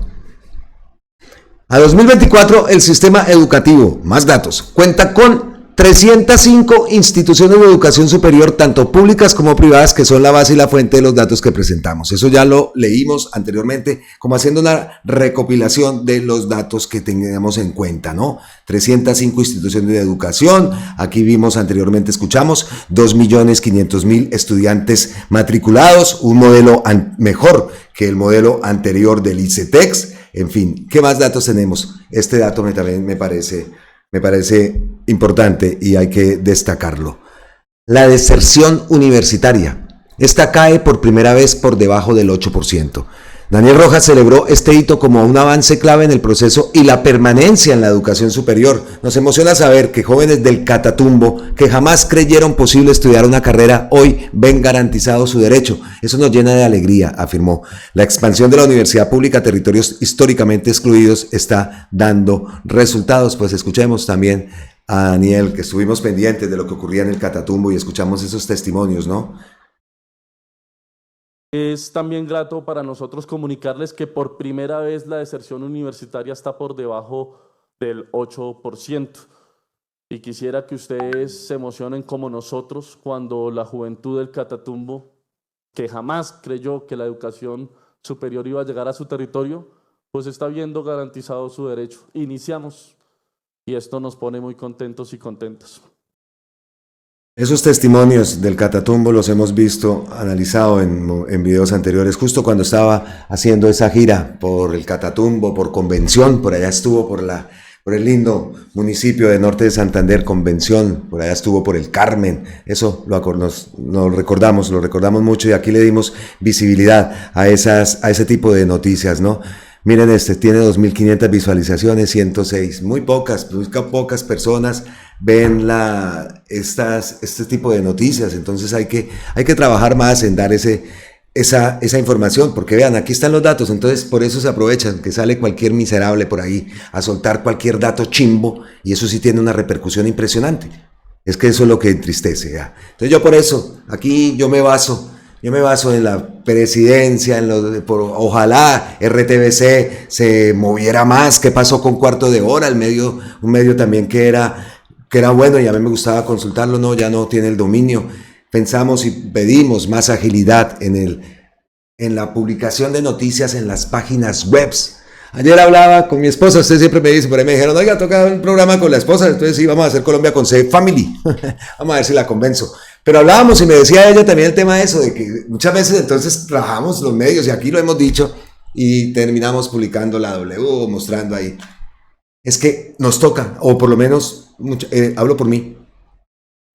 [SPEAKER 1] A 2024, el sistema educativo, más datos, cuenta con 305 instituciones de educación superior, tanto públicas como privadas, que son la base y la fuente de los datos que presentamos. Eso ya lo leímos anteriormente, como haciendo una recopilación de los datos que tengamos en cuenta, ¿no? 305 instituciones de educación. Aquí vimos anteriormente, escuchamos, 2.500.000 estudiantes matriculados, un modelo mejor que el modelo anterior del ICETEX. En fin, ¿qué más datos tenemos? Este dato también me parece importante y hay que destacarlo. La deserción universitaria. Esta cae por primera vez por debajo del 8%. Daniel Rojas celebró este hito como un avance clave en el proceso y la permanencia en la educación superior. Nos emociona saber que jóvenes del Catatumbo, que jamás creyeron posible estudiar una carrera, hoy ven garantizado su derecho. Eso nos llena de alegría, afirmó. La expansión de la universidad pública a territorios históricamente excluidos está dando resultados. Pues escuchemos también a Daniel, que estuvimos pendientes de lo que ocurría en el Catatumbo y escuchamos esos testimonios, ¿no?
[SPEAKER 4] Es también grato para nosotros comunicarles que por primera vez la deserción universitaria está por debajo del 8%. Y quisiera que ustedes se emocionen como nosotros cuando la juventud del Catatumbo, que jamás creyó que la educación superior iba a llegar a su territorio, pues está viendo garantizado su derecho. Iniciamos y esto nos pone muy contentos y contentas.
[SPEAKER 1] Esos testimonios del Catatumbo los hemos visto, analizado en videos anteriores, justo cuando estaba haciendo esa gira por el Catatumbo, por Convención, por allá estuvo por el municipio de Norte de Santander, Convención, por allá estuvo por el Carmen, eso lo recordamos mucho y aquí le dimos visibilidad a ese tipo de noticias, ¿no? Miren tiene 2.500 visualizaciones, 106, muy pocas personas ven este tipo de noticias, entonces hay que trabajar más en dar esa información, porque vean, aquí están los datos, entonces por eso se aprovechan, que sale cualquier miserable por ahí a soltar cualquier dato chimbo, y eso sí tiene una repercusión impresionante, es que eso es lo que entristece, ¿ya? Entonces yo por eso, aquí yo me baso en la presidencia, ojalá RTBC se moviera más. ¿Qué pasó con Cuarto de Hora? Un medio también que era bueno y a mí me gustaba consultarlo, no, ya no tiene el dominio. Pensamos y pedimos más agilidad en la publicación de noticias en las páginas webs. Ayer hablaba con mi esposa, usted siempre me dice, por ahí me dijeron, oiga, toca un programa con la esposa, entonces sí, vamos a hacer Colombia con C Family, vamos a ver si la convenzo. Pero hablábamos y me decía ella también el tema de eso, de que muchas veces entonces trabajamos los medios, y aquí lo hemos dicho, y terminamos publicando la W, mostrando ahí. Es que nos toca, o por lo menos, hablo por mí,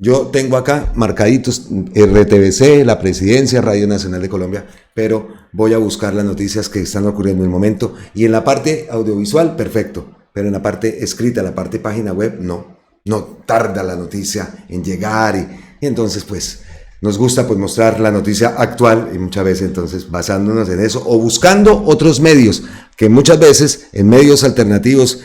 [SPEAKER 1] yo tengo acá marcaditos RTBC, la Presidencia, Radio Nacional de Colombia, pero voy a buscar las noticias que están ocurriendo en el momento. Y en la parte audiovisual, perfecto, pero en la parte escrita, la parte página web, no tarda la noticia en llegar y entonces pues nos gusta pues mostrar la noticia actual y muchas veces entonces basándonos en eso o buscando otros medios, que muchas veces en medios alternativos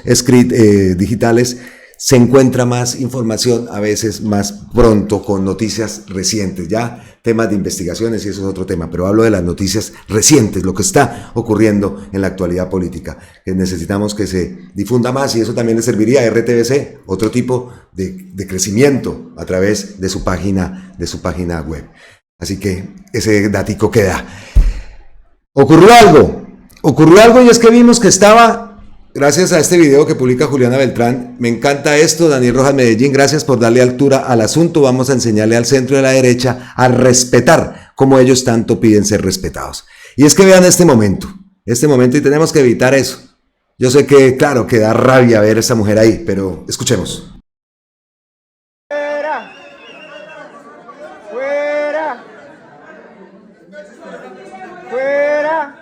[SPEAKER 1] digitales se encuentra más información, a veces más pronto, con noticias recientes, ya temas de investigaciones y eso es otro tema, pero hablo de las noticias recientes, lo que está ocurriendo en la actualidad política, que necesitamos que se difunda más y eso también le serviría a RTBC, otro tipo de crecimiento a través de su página web. Así que ese datico queda. Ocurrió algo y es que vimos que estaba... Gracias a este video que publica Juliana Beltrán, me encanta esto, Daniel Rojas Medellín, gracias por darle altura al asunto, vamos a enseñarle al centro de la derecha a respetar como ellos tanto piden ser respetados. Y es que vean este momento y tenemos que evitar eso. Yo sé que, claro, que da rabia ver a esa mujer ahí, pero escuchemos.
[SPEAKER 5] Fuera, fuera, fuera, fuera.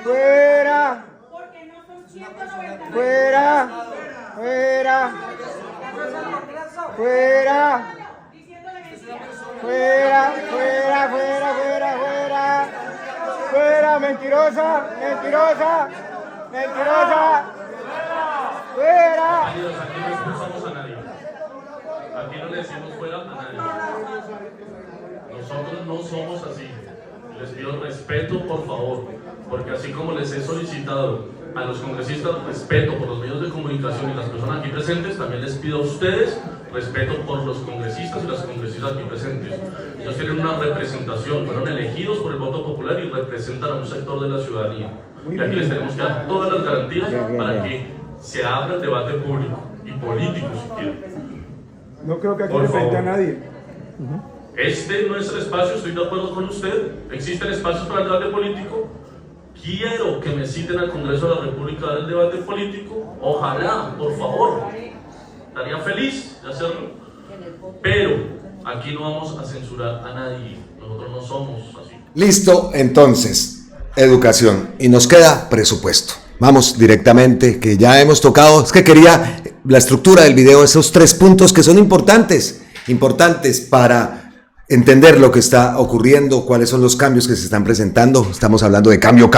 [SPEAKER 5] Fuera, fuera, fuera, fuera, fuera, fuera. Fuera, mentirosa, mentirosa, mentirosa. Fuera.
[SPEAKER 4] Aquí no expulsamos a nadie. Aquí no le decimos fuera a nadie. Nosotros no somos así. Les pido respeto, por favor, porque así como les he solicitado a los congresistas respeto por los medios de comunicación y las personas aquí presentes, también les pido a ustedes respeto por los congresistas y las congresistas aquí presentes. Ellos tienen una representación, fueron elegidos por el voto popular y representan a un sector de la ciudadanía. Y aquí les tenemos que dar todas las garantías para que se abra el debate público y político, si quieren.
[SPEAKER 5] No creo que aquí represente a nadie.
[SPEAKER 4] Este no es el espacio, estoy de acuerdo con usted. Existen espacios para el debate político. Quiero que me citen al Congreso de la República del debate político. Ojalá, por favor. Estaría feliz de hacerlo. Pero aquí no vamos a censurar a nadie. Nosotros no somos así.
[SPEAKER 1] Listo, entonces, educación. Y nos queda presupuesto. Vamos directamente, que ya hemos tocado. Es que quería la estructura del video, esos 3 puntos que son importantes para entender lo que está ocurriendo, cuáles son los cambios que se están presentando. Estamos hablando de cambio,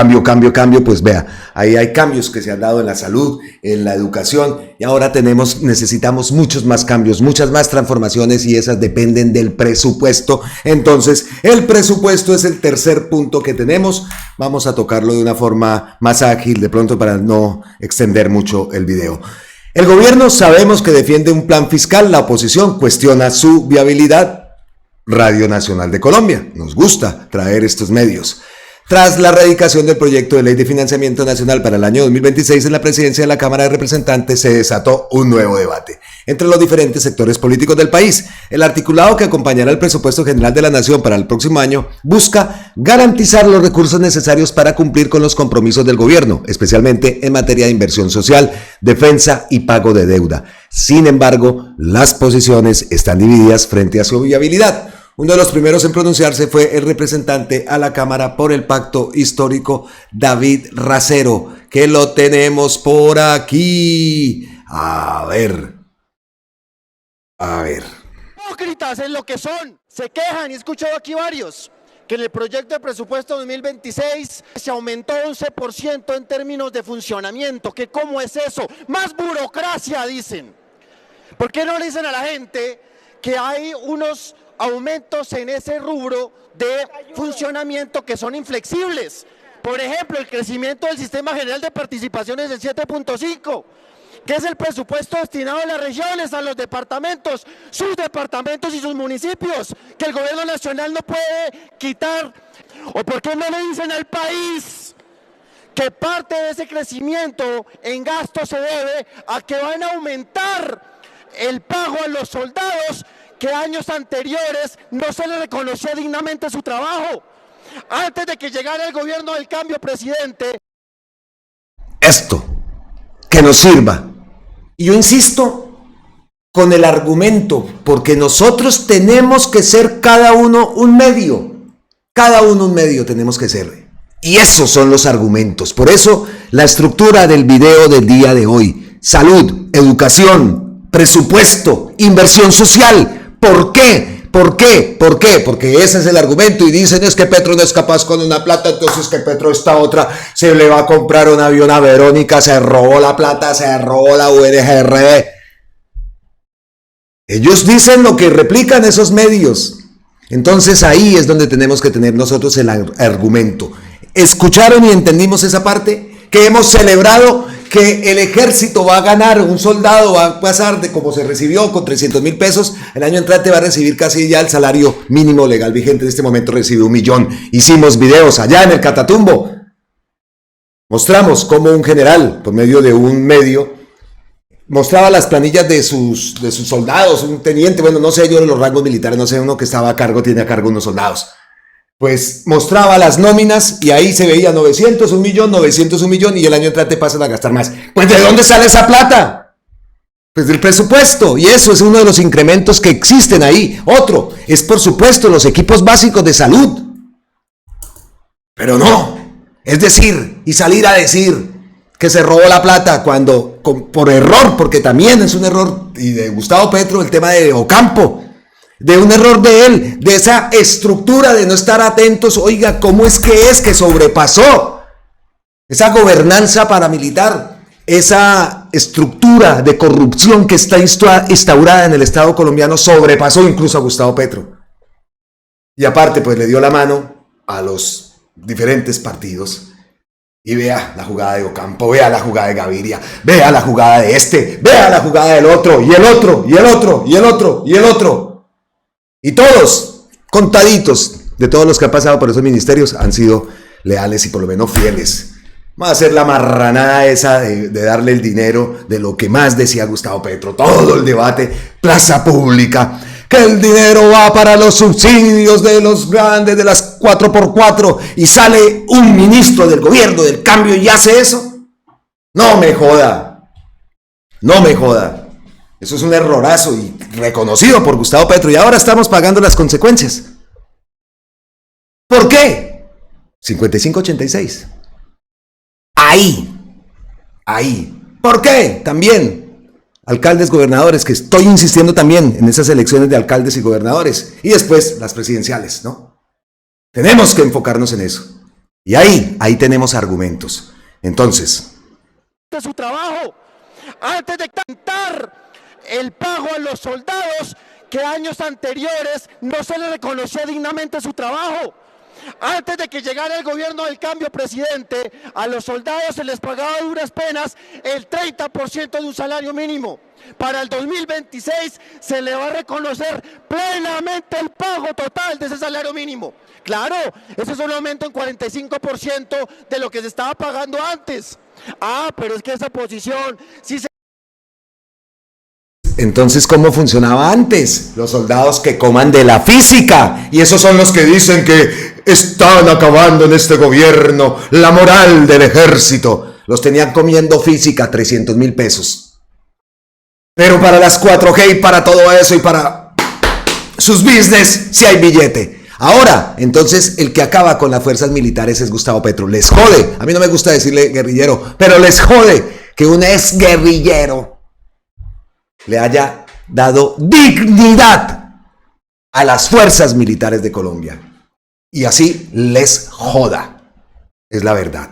[SPEAKER 1] pues vea, ahí hay cambios que se han dado en la salud, en la educación, y ahora necesitamos muchos más cambios, muchas más transformaciones, y esas dependen del presupuesto. Entonces, el presupuesto es el tercer punto que tenemos. Vamos a tocarlo de una forma más ágil, de pronto, para no extender mucho el video. El gobierno sabemos que defiende un plan fiscal, la oposición cuestiona su viabilidad. Radio Nacional de Colombia. Nos gusta traer estos medios. Tras la radicación del proyecto de ley de financiamiento nacional para el año 2026 en la presidencia de la Cámara de Representantes, se desató un nuevo debate entre los diferentes sectores políticos del país. El articulado que acompañará el presupuesto general de la Nación para el próximo año busca garantizar los recursos necesarios para cumplir con los compromisos del gobierno, especialmente en materia de inversión social, defensa y pago de deuda. Sin embargo, las posiciones están divididas frente a su viabilidad. Uno de los primeros en pronunciarse fue el representante a la Cámara por el Pacto Histórico, David Racero, que lo tenemos por aquí. A ver.
[SPEAKER 6] Hipócritas en lo que son. Se quejan, y he escuchado aquí varios, que en el proyecto de presupuesto 2026 se aumentó 11% en términos de funcionamiento. ¿Que cómo es eso? Más burocracia, dicen. ¿Por qué no le dicen a la gente que hay unos aumentos en ese rubro de funcionamiento que son inflexibles? Por ejemplo, el crecimiento del Sistema General de Participaciones del 7.5, que es el presupuesto destinado a las regiones, a los departamentos, sus departamentos y sus municipios, que el gobierno nacional no puede quitar. ¿O por qué no le dicen al país que parte de ese crecimiento en gasto se debe a que van a aumentar el pago a los soldados, que años anteriores no se le reconocía dignamente su trabajo? Antes de que llegara el gobierno del cambio, presidente.
[SPEAKER 1] Esto, que nos sirva. Y yo insisto con el argumento, porque nosotros tenemos que ser cada uno un medio. Cada uno un medio tenemos que ser. Y esos son los argumentos. Por eso, la estructura del video del día de hoy: salud, educación, presupuesto, inversión social. ¿Por qué? Porque ese es el argumento, y dicen es que Petro no es capaz con una plata, entonces que Petro esta otra se le va a comprar un avión a Verónica, se robó la plata, se robó la UNGR. Ellos dicen lo que replican esos medios. Entonces ahí es donde tenemos que tener nosotros el argumento. ¿Escucharon y entendimos esa parte? Que hemos celebrado que el ejército va a ganar, un soldado va a pasar de como se recibió con 300,000 pesos, el año entrante va a recibir casi ya el salario mínimo legal vigente, en este momento recibe 1 millón. Hicimos videos allá en el Catatumbo, mostramos cómo un general, por medio de un medio, mostraba las planillas de sus soldados, un teniente, bueno, no sé yo de los rangos militares, no sé, uno que estaba a cargo, tiene a cargo unos soldados. Pues mostraba las nóminas y ahí se veía 900, 1 millón, 900, 1 millón, y el año entrante pasan a gastar más. Pues ¿de dónde sale esa plata? Pues del presupuesto, y eso es uno de los incrementos que existen ahí. Otro es, por supuesto, los equipos básicos de salud. Pero no, es decir, y salir a decir que se robó la plata cuando, por error, porque también es un error, y de Gustavo Petro, el tema de Ocampo. de un error de él, de esa estructura de no estar atentos. Oiga, ¿cómo es que sobrepasó esa gobernanza paramilitar, esa estructura de corrupción que está instaurada en el Estado colombiano? Sobrepasó incluso a Gustavo Petro. Y aparte, pues le dio la mano a los diferentes partidos. Y vea la jugada de Ocampo, vea la jugada de Gaviria, vea la jugada de este, vea la jugada del otro, y el otro, y el otro, y el otro, y el otro. Y todos, contaditos, de todos los que han pasado por esos ministerios, han sido leales y por lo menos fieles. Va a ser la marranada esa de darle el dinero de lo que más decía Gustavo Petro. Todo el debate, plaza pública, que el dinero va para los subsidios de los grandes, de las 4x4, y sale un ministro del gobierno del cambio y hace eso. No me joda, no me joda. Eso es un errorazo y reconocido por Gustavo Petro, y ahora estamos pagando las consecuencias. ¿Por qué? 55-86. Ahí. ¿Por qué? También alcaldes, gobernadores, que estoy insistiendo también en esas elecciones de alcaldes y gobernadores, y después las presidenciales, ¿no? Tenemos que enfocarnos en eso. Y ahí tenemos argumentos. Entonces,
[SPEAKER 6] de su trabajo, antes de cantar el pago a los soldados que años anteriores no se les reconocía dignamente su trabajo. Antes de que llegara el gobierno del cambio, presidente, a los soldados se les pagaba a duras penas el 30% de un salario mínimo. Para el 2026 se le va a reconocer plenamente el pago total de ese salario mínimo. Claro, eso es un aumento en 45% de lo que se estaba pagando antes. Pero es que esa posición sí se...
[SPEAKER 1] Entonces, ¿cómo funcionaba antes? Los soldados que coman de la física. Y esos son los que dicen que están acabando en este gobierno la moral del ejército. Los tenían comiendo física, 300.000 pesos. Pero para las 4G y para todo eso y para sus business, sí hay billete. Ahora, entonces, el que acaba con las fuerzas militares es Gustavo Petro. Les jode. A mí no me gusta decirle guerrillero, pero les jode que un ex guerrillero le haya dado dignidad a las fuerzas militares de Colombia. Y así les joda. Es la verdad.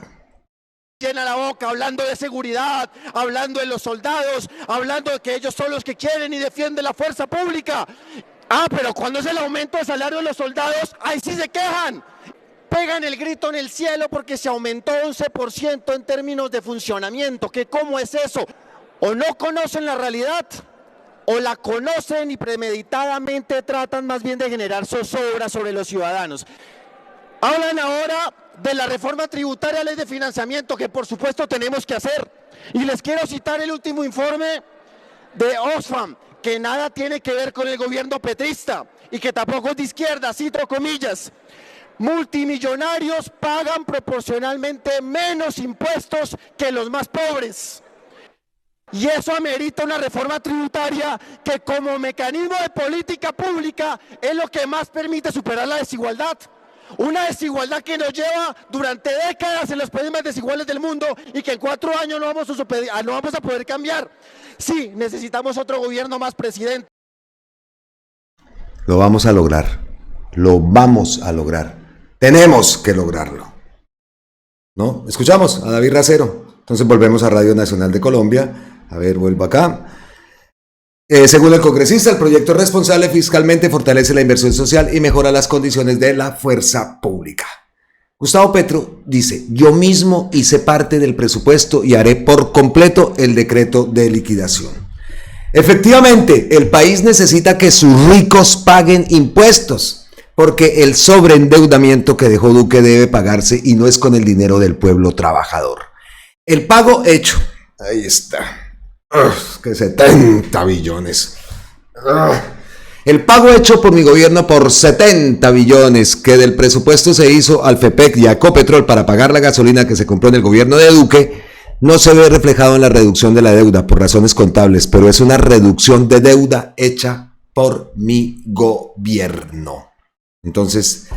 [SPEAKER 6] Llena la boca hablando de seguridad, hablando de los soldados, hablando de que ellos son los que quieren y defienden la fuerza pública. Pero cuando es el aumento de salario de los soldados, ahí sí se quejan. Pegan el grito en el cielo porque se aumentó 11% en términos de funcionamiento. ¿Qué cómo es eso? O no conocen la realidad, o la conocen y premeditadamente tratan más bien de generar zozobra sobre los ciudadanos. Hablan ahora de la reforma tributaria, ley de financiamiento, que por supuesto tenemos que hacer. Y les quiero citar el último informe de Oxfam, que nada tiene que ver con el gobierno petrista y que tampoco es de izquierda, cito comillas. Multimillonarios pagan proporcionalmente menos impuestos que los más pobres. Y eso amerita una reforma tributaria que como mecanismo de política pública es lo que más permite superar la desigualdad. Una desigualdad que nos lleva durante décadas en los países más desiguales del mundo y que en 4 años no vamos a poder cambiar. Sí, necesitamos otro gobierno más, presidente.
[SPEAKER 1] Lo vamos a lograr. Lo vamos a lograr. Tenemos que lograrlo. ¿No? Escuchamos a David Racero. Entonces volvemos a Radio Nacional de Colombia. A ver, vuelvo acá. Según el congresista, el proyecto responsable fiscalmente fortalece la inversión social y mejora las condiciones de la fuerza pública. Gustavo Petro dice: yo mismo hice parte del presupuesto y haré por completo el decreto de liquidación. Efectivamente, el país necesita que sus ricos paguen impuestos, porque el sobreendeudamiento que dejó Duque debe pagarse y no es con el dinero del pueblo trabajador. El pago hecho, ahí está. Que 70 billones. El pago hecho por mi gobierno por 70 billones que del presupuesto se hizo al FEPEC y a Ecopetrol para pagar la gasolina que se compró en el gobierno de Duque no se ve reflejado en la reducción de la deuda por razones contables, pero es una reducción de deuda hecha por mi gobierno. Entonces,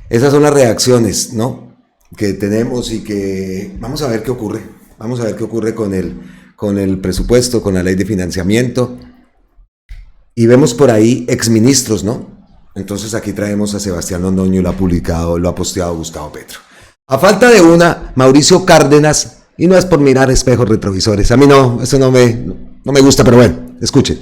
[SPEAKER 1] esas son las reacciones, ¿no?, que tenemos y que vamos a ver qué ocurre. Vamos a ver qué ocurre con el presupuesto, con la ley de financiamiento Y vemos por ahí exministros, ¿no? Entonces aquí traemos a Sebastián Londoño, lo ha publicado, lo ha posteado Gustavo Petro. A falta de una, Mauricio Cárdenas, y no es por mirar espejos retrovisores, a mí no, eso no me gusta, pero bueno, escuchen.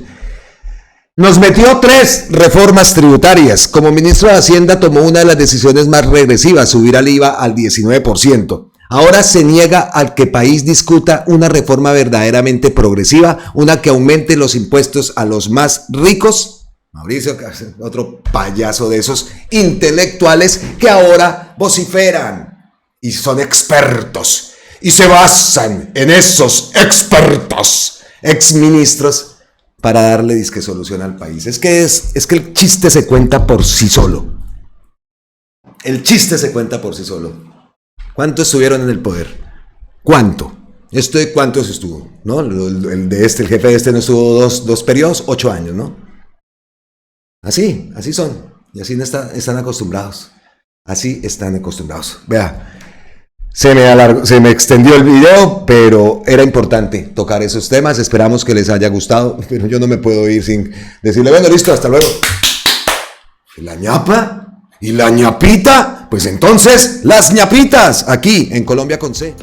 [SPEAKER 1] Nos metió 3 reformas tributarias. Como ministro de Hacienda tomó una de las decisiones más regresivas, subir al IVA al 19%. Ahora se niega al que país discuta una reforma verdaderamente progresiva, una que aumente los impuestos a los más ricos. Mauricio, otro payaso de esos intelectuales que ahora vociferan y son expertos y se basan en esos expertos exministros para darle disque solución al país. Es que el chiste se cuenta por sí solo. El chiste se cuenta por sí solo. ¿Cuántos estuvieron en el poder? ¿Cuánto? ¿Cuántos estuvo? ¿No? El jefe de este no estuvo dos periodos, 8 años, ¿no? Así son. Y así están acostumbrados. Así están acostumbrados. Vea, se me extendió el video, pero era importante tocar esos temas. Esperamos que les haya gustado, pero yo no me puedo ir sin decirle, bueno, listo, hasta luego. ¿Y la ñapa? ¿Y la ñapita? Pues entonces, las ñapitas, aquí en Colombia con C.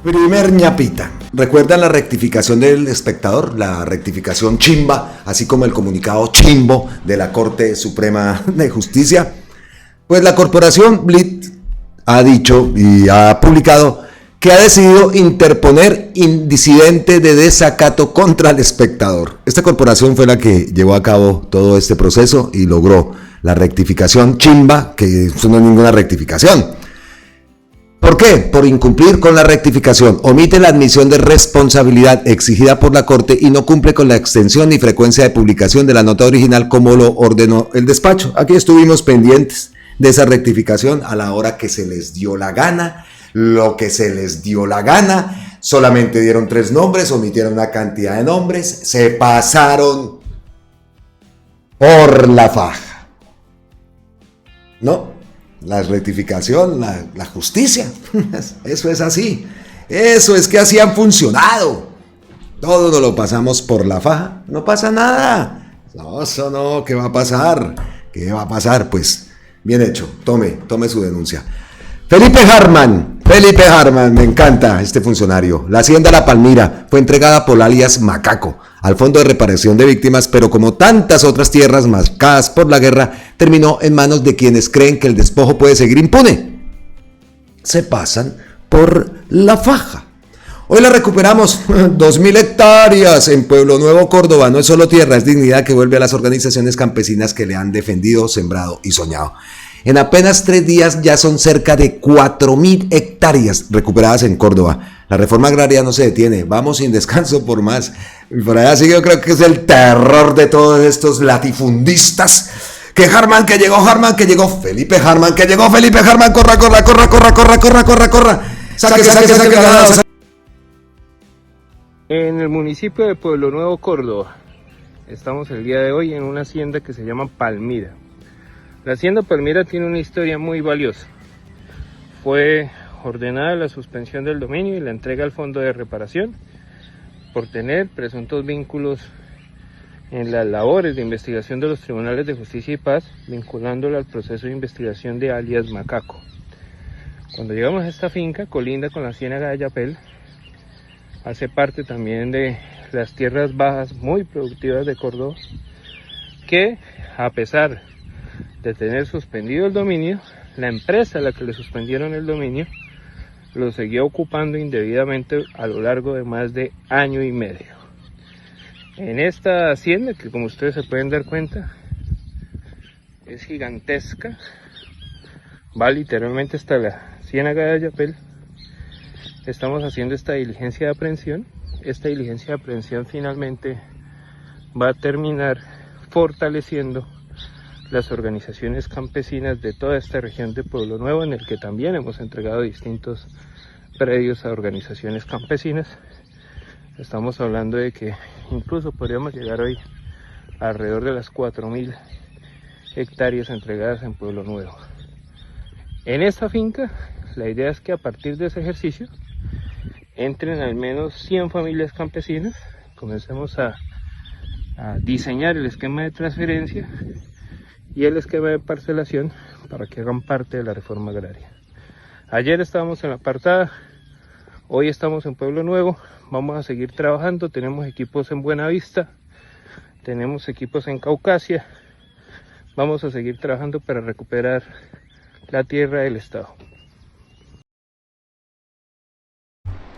[SPEAKER 1] Primer ñapita. ¿Recuerdan la rectificación del espectador? La rectificación chimba, así como el comunicado chimbo de la Corte Suprema de Justicia. Pues la corporación Blitz ha dicho y ha publicado que ha decidido interponer incidente de desacato contra el espectador. Esta corporación fue la que llevó a cabo todo este proceso y logró la rectificación chimba, que eso no es ninguna rectificación. ¿Por qué? Por incumplir con la rectificación. Omite la admisión de responsabilidad exigida por la Corte y no cumple con la extensión ni frecuencia de publicación de la nota original como lo ordenó el despacho. Aquí estuvimos pendientes de esa rectificación a la hora que se les dio la gana, lo que se les dio la gana. Solamente dieron 3 nombres, omitieron una cantidad de nombres, se pasaron por la faja. ¿No? La rectificación, la justicia, eso es así, eso es que así han funcionado. Todo nos lo pasamos por la faja, no pasa nada. No, eso no, ¿qué va a pasar? ¿Qué va a pasar? Pues bien hecho, tome su denuncia. Felipe Harman, me encanta este funcionario. La hacienda La Palmira fue entregada por alias Macaco al Fondo de Reparación de Víctimas, pero como tantas otras tierras marcadas por la guerra, terminó en manos de quienes creen que el despojo puede seguir impune. Se pasan por la faja. Hoy la recuperamos, 2.000 hectáreas en Pueblo Nuevo, Córdoba. No es solo tierra, es dignidad que vuelve a las organizaciones campesinas que le han defendido, sembrado y soñado. En apenas 3 días ya son cerca de 4.000 hectáreas recuperadas en Córdoba. La reforma agraria no se detiene, vamos sin descanso por más. Y por allá sí yo creo que es el terror de todos estos latifundistas. Que Harman que llegó, Felipe Harman que llegó, corra. Saque.
[SPEAKER 7] En el municipio de Pueblo Nuevo, Córdoba, estamos el día de hoy en una hacienda que se llama Palmira. La hacienda Palmira tiene una historia muy valiosa. Fue ordenada la suspensión del dominio y la entrega al Fondo de Reparación por tener presuntos vínculos en las labores de investigación de los tribunales de justicia y paz, vinculándolo al proceso de investigación de alias Macaco. Cuando llegamos a esta finca, colinda con la Ciénaga de Yapel, hace parte también de las tierras bajas muy productivas de Córdoba, que a pesar de tener suspendido el dominio, la empresa a la que le suspendieron el dominio lo seguía ocupando indebidamente a lo largo de más de 1 año y medio. En esta hacienda, que como ustedes se pueden dar cuenta, es gigantesca, va literalmente hasta la Ciénaga de Ayapel, estamos haciendo esta diligencia de aprehensión. Esta diligencia de aprehensión finalmente va a terminar fortaleciendo las organizaciones campesinas de toda esta región de Pueblo Nuevo, en el que también hemos entregado distintos predios a organizaciones campesinas. Estamos hablando de que incluso podríamos llegar hoy a alrededor de las 4.000 hectáreas entregadas en Pueblo Nuevo. En esta finca, la idea es que a partir de ese ejercicio entren al menos 100 familias campesinas. Comencemos a a diseñar el esquema de transferencia y el esquema de parcelación para que hagan parte de la reforma agraria. Ayer estábamos en La Apartada, hoy estamos en Pueblo Nuevo, vamos a seguir trabajando, tenemos equipos en Buenavista, tenemos equipos en Caucasia, vamos a seguir trabajando para recuperar la tierra del Estado.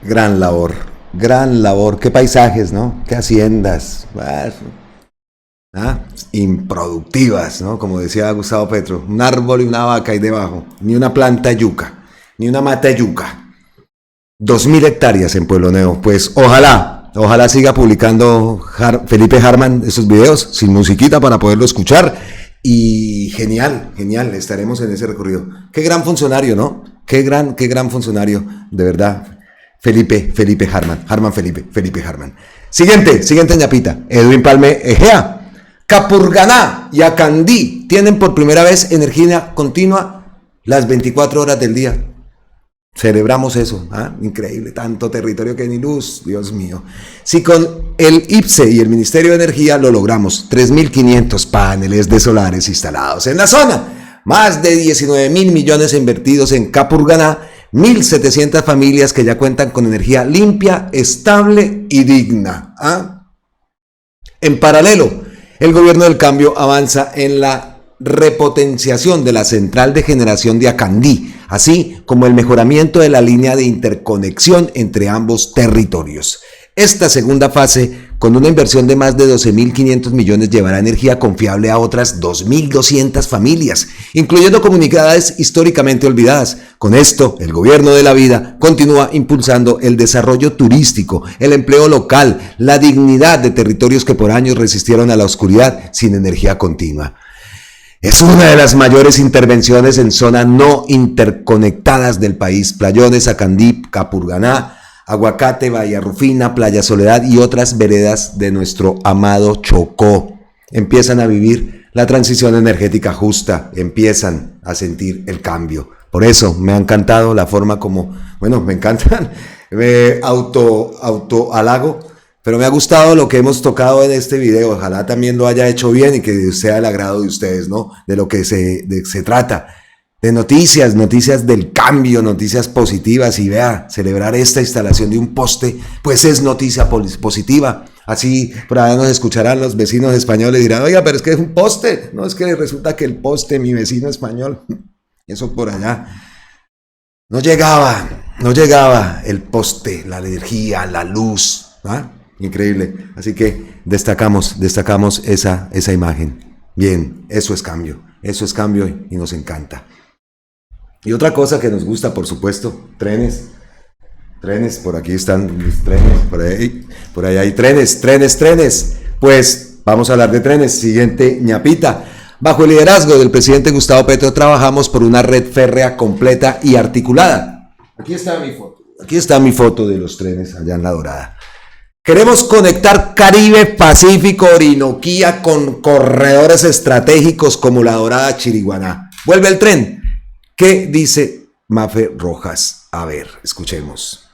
[SPEAKER 1] Gran labor, qué paisajes, ¿no? Qué haciendas, improductivas, ¿no? Como decía Gustavo Petro, un árbol y una vaca ahí debajo, ni una planta de yuca, ni una mata de yuca. 2.000 hectáreas en Pueblo Nuevo, pues ojalá siga publicando Felipe Harman esos videos sin musiquita para poderlo escuchar. Y genial, estaremos en ese recorrido. Qué gran funcionario, ¿no? Qué gran funcionario, de verdad. Felipe Harman. Siguiente ñapita. Edwin Palme Egea. Capurganá y Acandí tienen por primera vez energía continua las 24 horas del día. Celebramos eso, increíble, tanto territorio que ni luz, Dios mío. Si con el IPSE y el Ministerio de Energía lo logramos, 3.500 paneles de solares instalados en la zona, más de 19.000 millones invertidos en Capurganá, 1.700 familias que ya cuentan con energía limpia, estable y digna. En paralelo, el gobierno del cambio avanza en la repotenciación de la central de generación de Acandí, así como el mejoramiento de la línea de interconexión entre ambos territorios. Esta segunda fase, con una inversión de más de 12.500 millones, llevará energía confiable a otras 2.200 familias, incluyendo comunidades históricamente olvidadas. Con esto, el gobierno de la vida continúa impulsando el desarrollo turístico, el empleo local, la dignidad de territorios que por años resistieron a la oscuridad sin energía continua. Es una de las mayores intervenciones en zonas no interconectadas del país. Playones, Acandí, Capurganá, Aguacate, Bahía Rufina, Playa Soledad y otras veredas de nuestro amado Chocó empiezan a vivir la transición energética justa, empiezan a sentir el cambio. Por eso me ha encantado la forma como, me encantan, me autohalago. Pero me ha gustado lo que hemos tocado en este video. Ojalá también lo haya hecho bien y que sea del agrado de ustedes, ¿no? De lo que se trata. De noticias del cambio, noticias positivas. Y vea, celebrar esta instalación de un poste, pues es noticia positiva. Así por allá nos escucharán los vecinos españoles y dirán, oiga, pero es que es un poste. No, es que resulta que el poste, mi vecino español, eso por allá, no llegaba el poste, la energía, la luz, increíble, así que destacamos esa imagen. Bien, eso es cambio y nos encanta. Y otra cosa que nos gusta, por supuesto, trenes, por aquí están mis trenes, por ahí hay trenes, pues vamos a hablar de trenes. Siguiente ñapita. Bajo el liderazgo del presidente Gustavo Petro trabajamos por una red férrea completa y articulada. Aquí está mi foto de los trenes allá en La Dorada. Queremos conectar Caribe, Pacífico, Orinoquía con corredores estratégicos como La Dorada, Chiriguaná. Vuelve el tren. ¿Qué dice Mafe Rojas? A ver, escuchemos.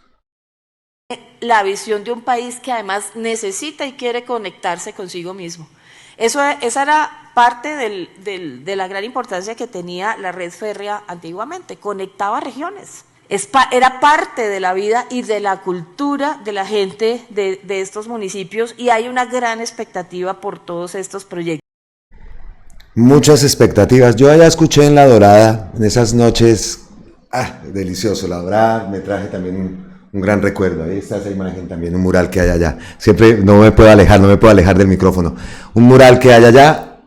[SPEAKER 8] La visión de un país que además necesita y quiere conectarse consigo mismo. Esa era parte de la gran importancia que tenía la red férrea antiguamente, conectaba regiones. Era parte de la vida y de la cultura de la gente de estos municipios y hay una gran expectativa por todos estos proyectos.
[SPEAKER 1] Muchas expectativas. Yo allá escuché en La Dorada, en esas noches, delicioso, La Dorada, me traje también un gran recuerdo. Ahí está esa imagen también, un mural que hay allá. Siempre no me puedo alejar del micrófono. Un mural que hay allá,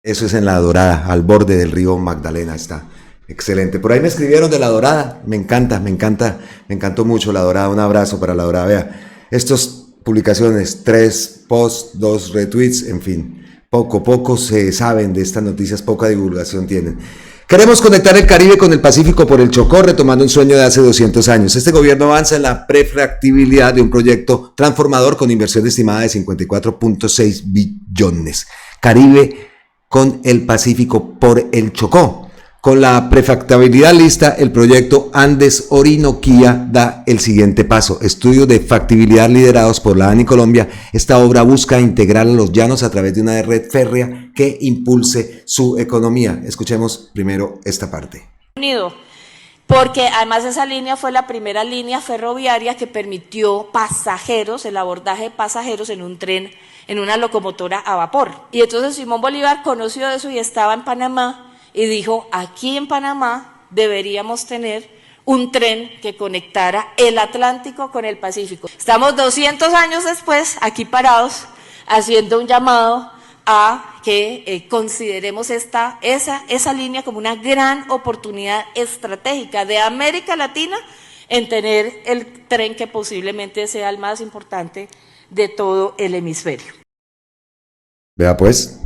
[SPEAKER 1] eso es en La Dorada, al borde del río Magdalena está. Excelente. Por ahí me escribieron de La Dorada. Me encantó mucho La Dorada. Un abrazo para La Dorada. Vea, estas publicaciones, 3 posts, 2 retweets, en fin, poco se saben de estas noticias, poca divulgación tienen. Queremos conectar el Caribe con el Pacífico por el Chocó, retomando un sueño de hace 200 años. Este gobierno avanza en la prefactibilidad de un proyecto transformador con inversión estimada de 54.6 billones. Caribe con el Pacífico por el Chocó. Con la prefactibilidad lista, el proyecto Andes Orinoquía da el siguiente paso. Estudios de factibilidad liderados por la ANI Colombia. Esta obra busca integrar a los llanos a través de una red férrea que impulse su economía. Escuchemos primero esta parte.
[SPEAKER 8] Unido, porque además esa línea fue la primera línea ferroviaria que permitió pasajeros, el abordaje de pasajeros en un tren, en una locomotora a vapor. Y entonces Simón Bolívar conoció eso y estaba en Panamá y dijo, aquí en Panamá deberíamos tener un tren que conectara el Atlántico con el Pacífico. Estamos 200 años después, aquí parados, haciendo un llamado a que consideremos esa línea como una gran oportunidad estratégica de América Latina en tener el tren que posiblemente sea el más importante de todo el hemisferio.
[SPEAKER 1] Vea pues,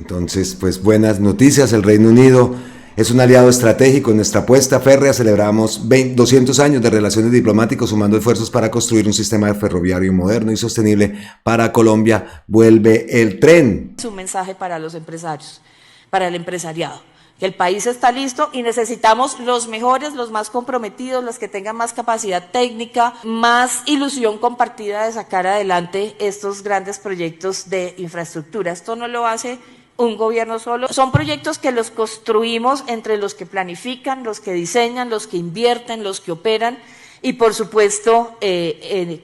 [SPEAKER 1] entonces pues buenas noticias. El Reino Unido es un aliado estratégico en nuestra apuesta férrea. Celebramos 200 años de relaciones diplomáticas sumando esfuerzos para construir un sistema ferroviario moderno y sostenible para Colombia. Vuelve el tren.
[SPEAKER 8] Es un mensaje para los empresarios, para el empresariado, que el país está listo y necesitamos los mejores, los más comprometidos, los que tengan más capacidad técnica, más ilusión compartida de sacar adelante estos grandes proyectos de infraestructura. Esto no lo hace un gobierno solo, son proyectos que los construimos entre los que planifican, los que diseñan, los que invierten, los que operan y por supuesto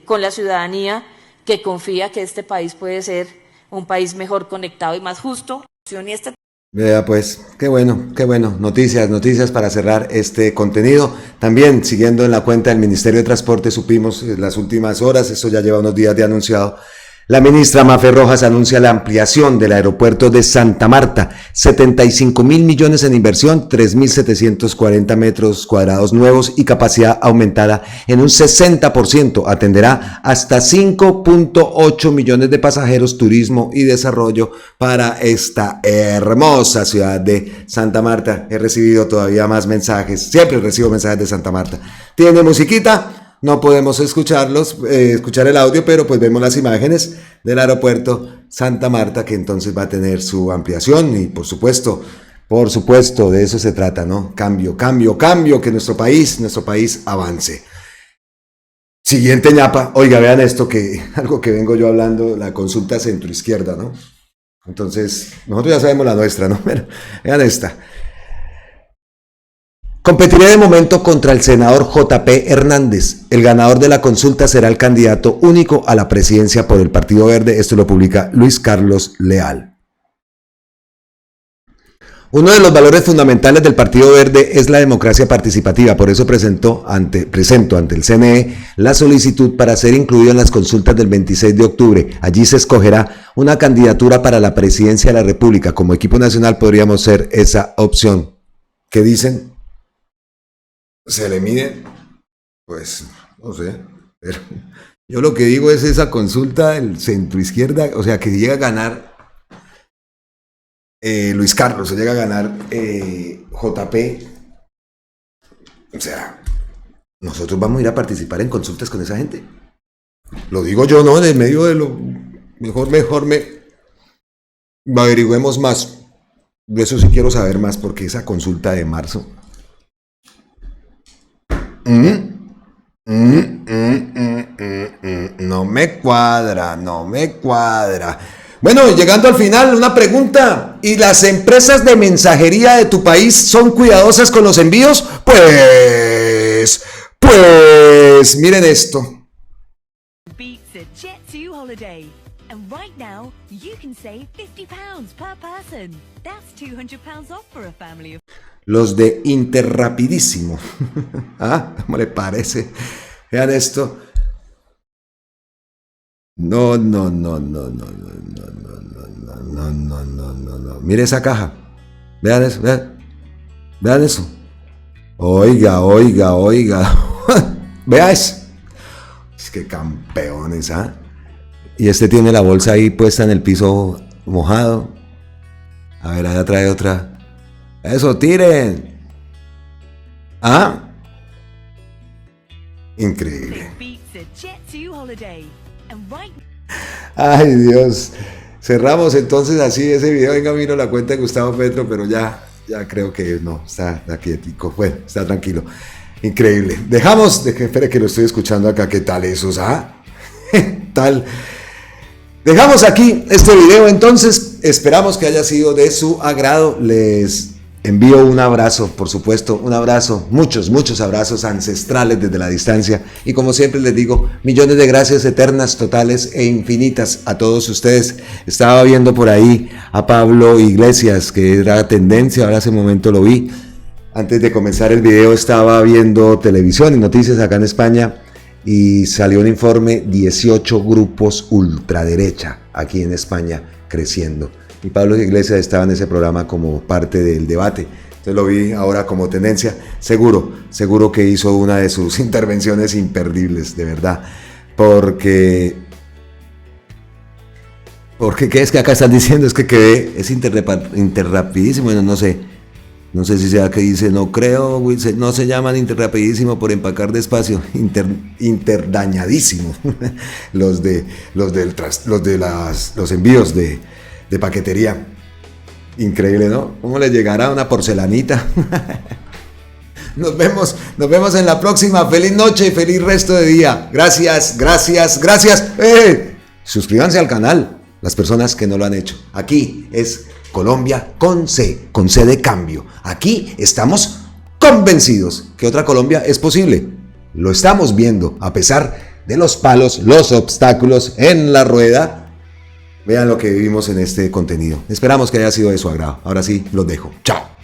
[SPEAKER 8] con la ciudadanía que confía que este país puede ser un país mejor conectado y más justo.
[SPEAKER 1] Vea pues, qué bueno, noticias para cerrar este contenido. También siguiendo en la cuenta del Ministerio de Transporte supimos en las últimas horas, eso ya lleva unos días de anunciado, la ministra Mafe Rojas anuncia la ampliación del aeropuerto de Santa Marta, 75.000 millones en inversión, 3.740 metros cuadrados nuevos y capacidad aumentada en un 60%. Atenderá hasta 5.8 millones de pasajeros, turismo y desarrollo para esta hermosa ciudad de Santa Marta. He recibido todavía más mensajes, siempre recibo mensajes de Santa Marta. ¿Tiene musiquita? No podemos escuchar el audio, pero pues vemos las imágenes del aeropuerto Santa Marta, que entonces va a tener su ampliación y por supuesto, de eso se trata, ¿no? Cambio, que nuestro país avance. Siguiente ñapa, oiga, vean esto, que algo que vengo yo hablando, la consulta centroizquierda, ¿no? Entonces, nosotros ya sabemos la nuestra, ¿no? Pero vean esta. Competiré de momento contra el senador J.P. Hernández. El ganador de la consulta será el candidato único a la presidencia por el Partido Verde. Esto lo publica Luis Carlos Leal. Uno de los valores fundamentales del Partido Verde es la democracia participativa. Por eso presento ante el CNE la solicitud para ser incluido en las consultas del 26 de octubre. Allí se escogerá una candidatura para la presidencia de la República. Como equipo nacional podríamos ser esa opción. ¿Qué dicen? ¿Se le mide? Pues, no sé, pero yo lo que digo es esa consulta del centro-izquierda, o sea, que llega a ganar Luis Carlos, o llega a ganar JP, o sea, nosotros vamos a ir a participar en consultas con esa gente. Lo digo yo, ¿no? En el medio de lo mejor averigüemos más. De eso sí quiero saber más, porque esa consulta de marzo... No me cuadra. Bueno, llegando al final, una pregunta. ¿Y las empresas de mensajería de tu país son cuidadosas con los envíos? Pues, miren esto.
[SPEAKER 9] And right now, you can save £50 per person. That's £200 off for a family of...
[SPEAKER 1] Los de Interrapidísimo. ¿Ah? ¿Cómo le parece? Vean esto. No. Mire esa caja. Vean eso, vean eso. Oiga. Vea eso. Es que campeones, ¿ah? Y este tiene la bolsa ahí puesta en el piso mojado. A ver, allá trae otra. Eso, tiren. ¿Ah? Increíble. Ay, Dios. Cerramos entonces así ese video. Venga, miro la cuenta de Gustavo Petro, pero ya Ya creo que no, está quietico. Bueno, está tranquilo. Increíble. Dejamos, espere que lo estoy escuchando acá. ¿Qué tal esos? Tal. Dejamos aquí este video entonces. Esperamos que haya sido de su agrado. Les envío un abrazo, por supuesto, un abrazo, muchos abrazos ancestrales desde la distancia. Y como siempre les digo, millones de gracias eternas, totales e infinitas a todos ustedes. Estaba viendo por ahí a Pablo Iglesias, que era tendencia, ahora hace un momento lo vi. Antes de comenzar el video estaba viendo televisión y noticias acá en España y salió un informe, 18 grupos ultraderecha aquí en España creciendo. Y Pablo Iglesias estaba en ese programa como parte del debate. Entonces lo vi ahora como tendencia. Seguro que hizo una de sus intervenciones imperdibles, de verdad. Porque ¿qué es que acá están diciendo? Es que es interrapidísimo. Bueno, no sé si sea que dice, no creo, no se llaman interrapidísimo por empacar despacio, interdañadísimo. los envíos de paquetería. Increíble, ¿no? ¿Cómo le llegará una porcelanita? Nos vemos en la próxima. Feliz noche y feliz resto de día. Gracias. Suscríbanse al canal, las personas que no lo han hecho. Aquí es Colombia con C de cambio. Aquí estamos convencidos que otra Colombia es posible. Lo estamos viendo, a pesar de los palos, los obstáculos en la rueda. Vean lo que vivimos en este contenido. Esperamos que haya sido de su agrado. Ahora sí, los dejo. Chao.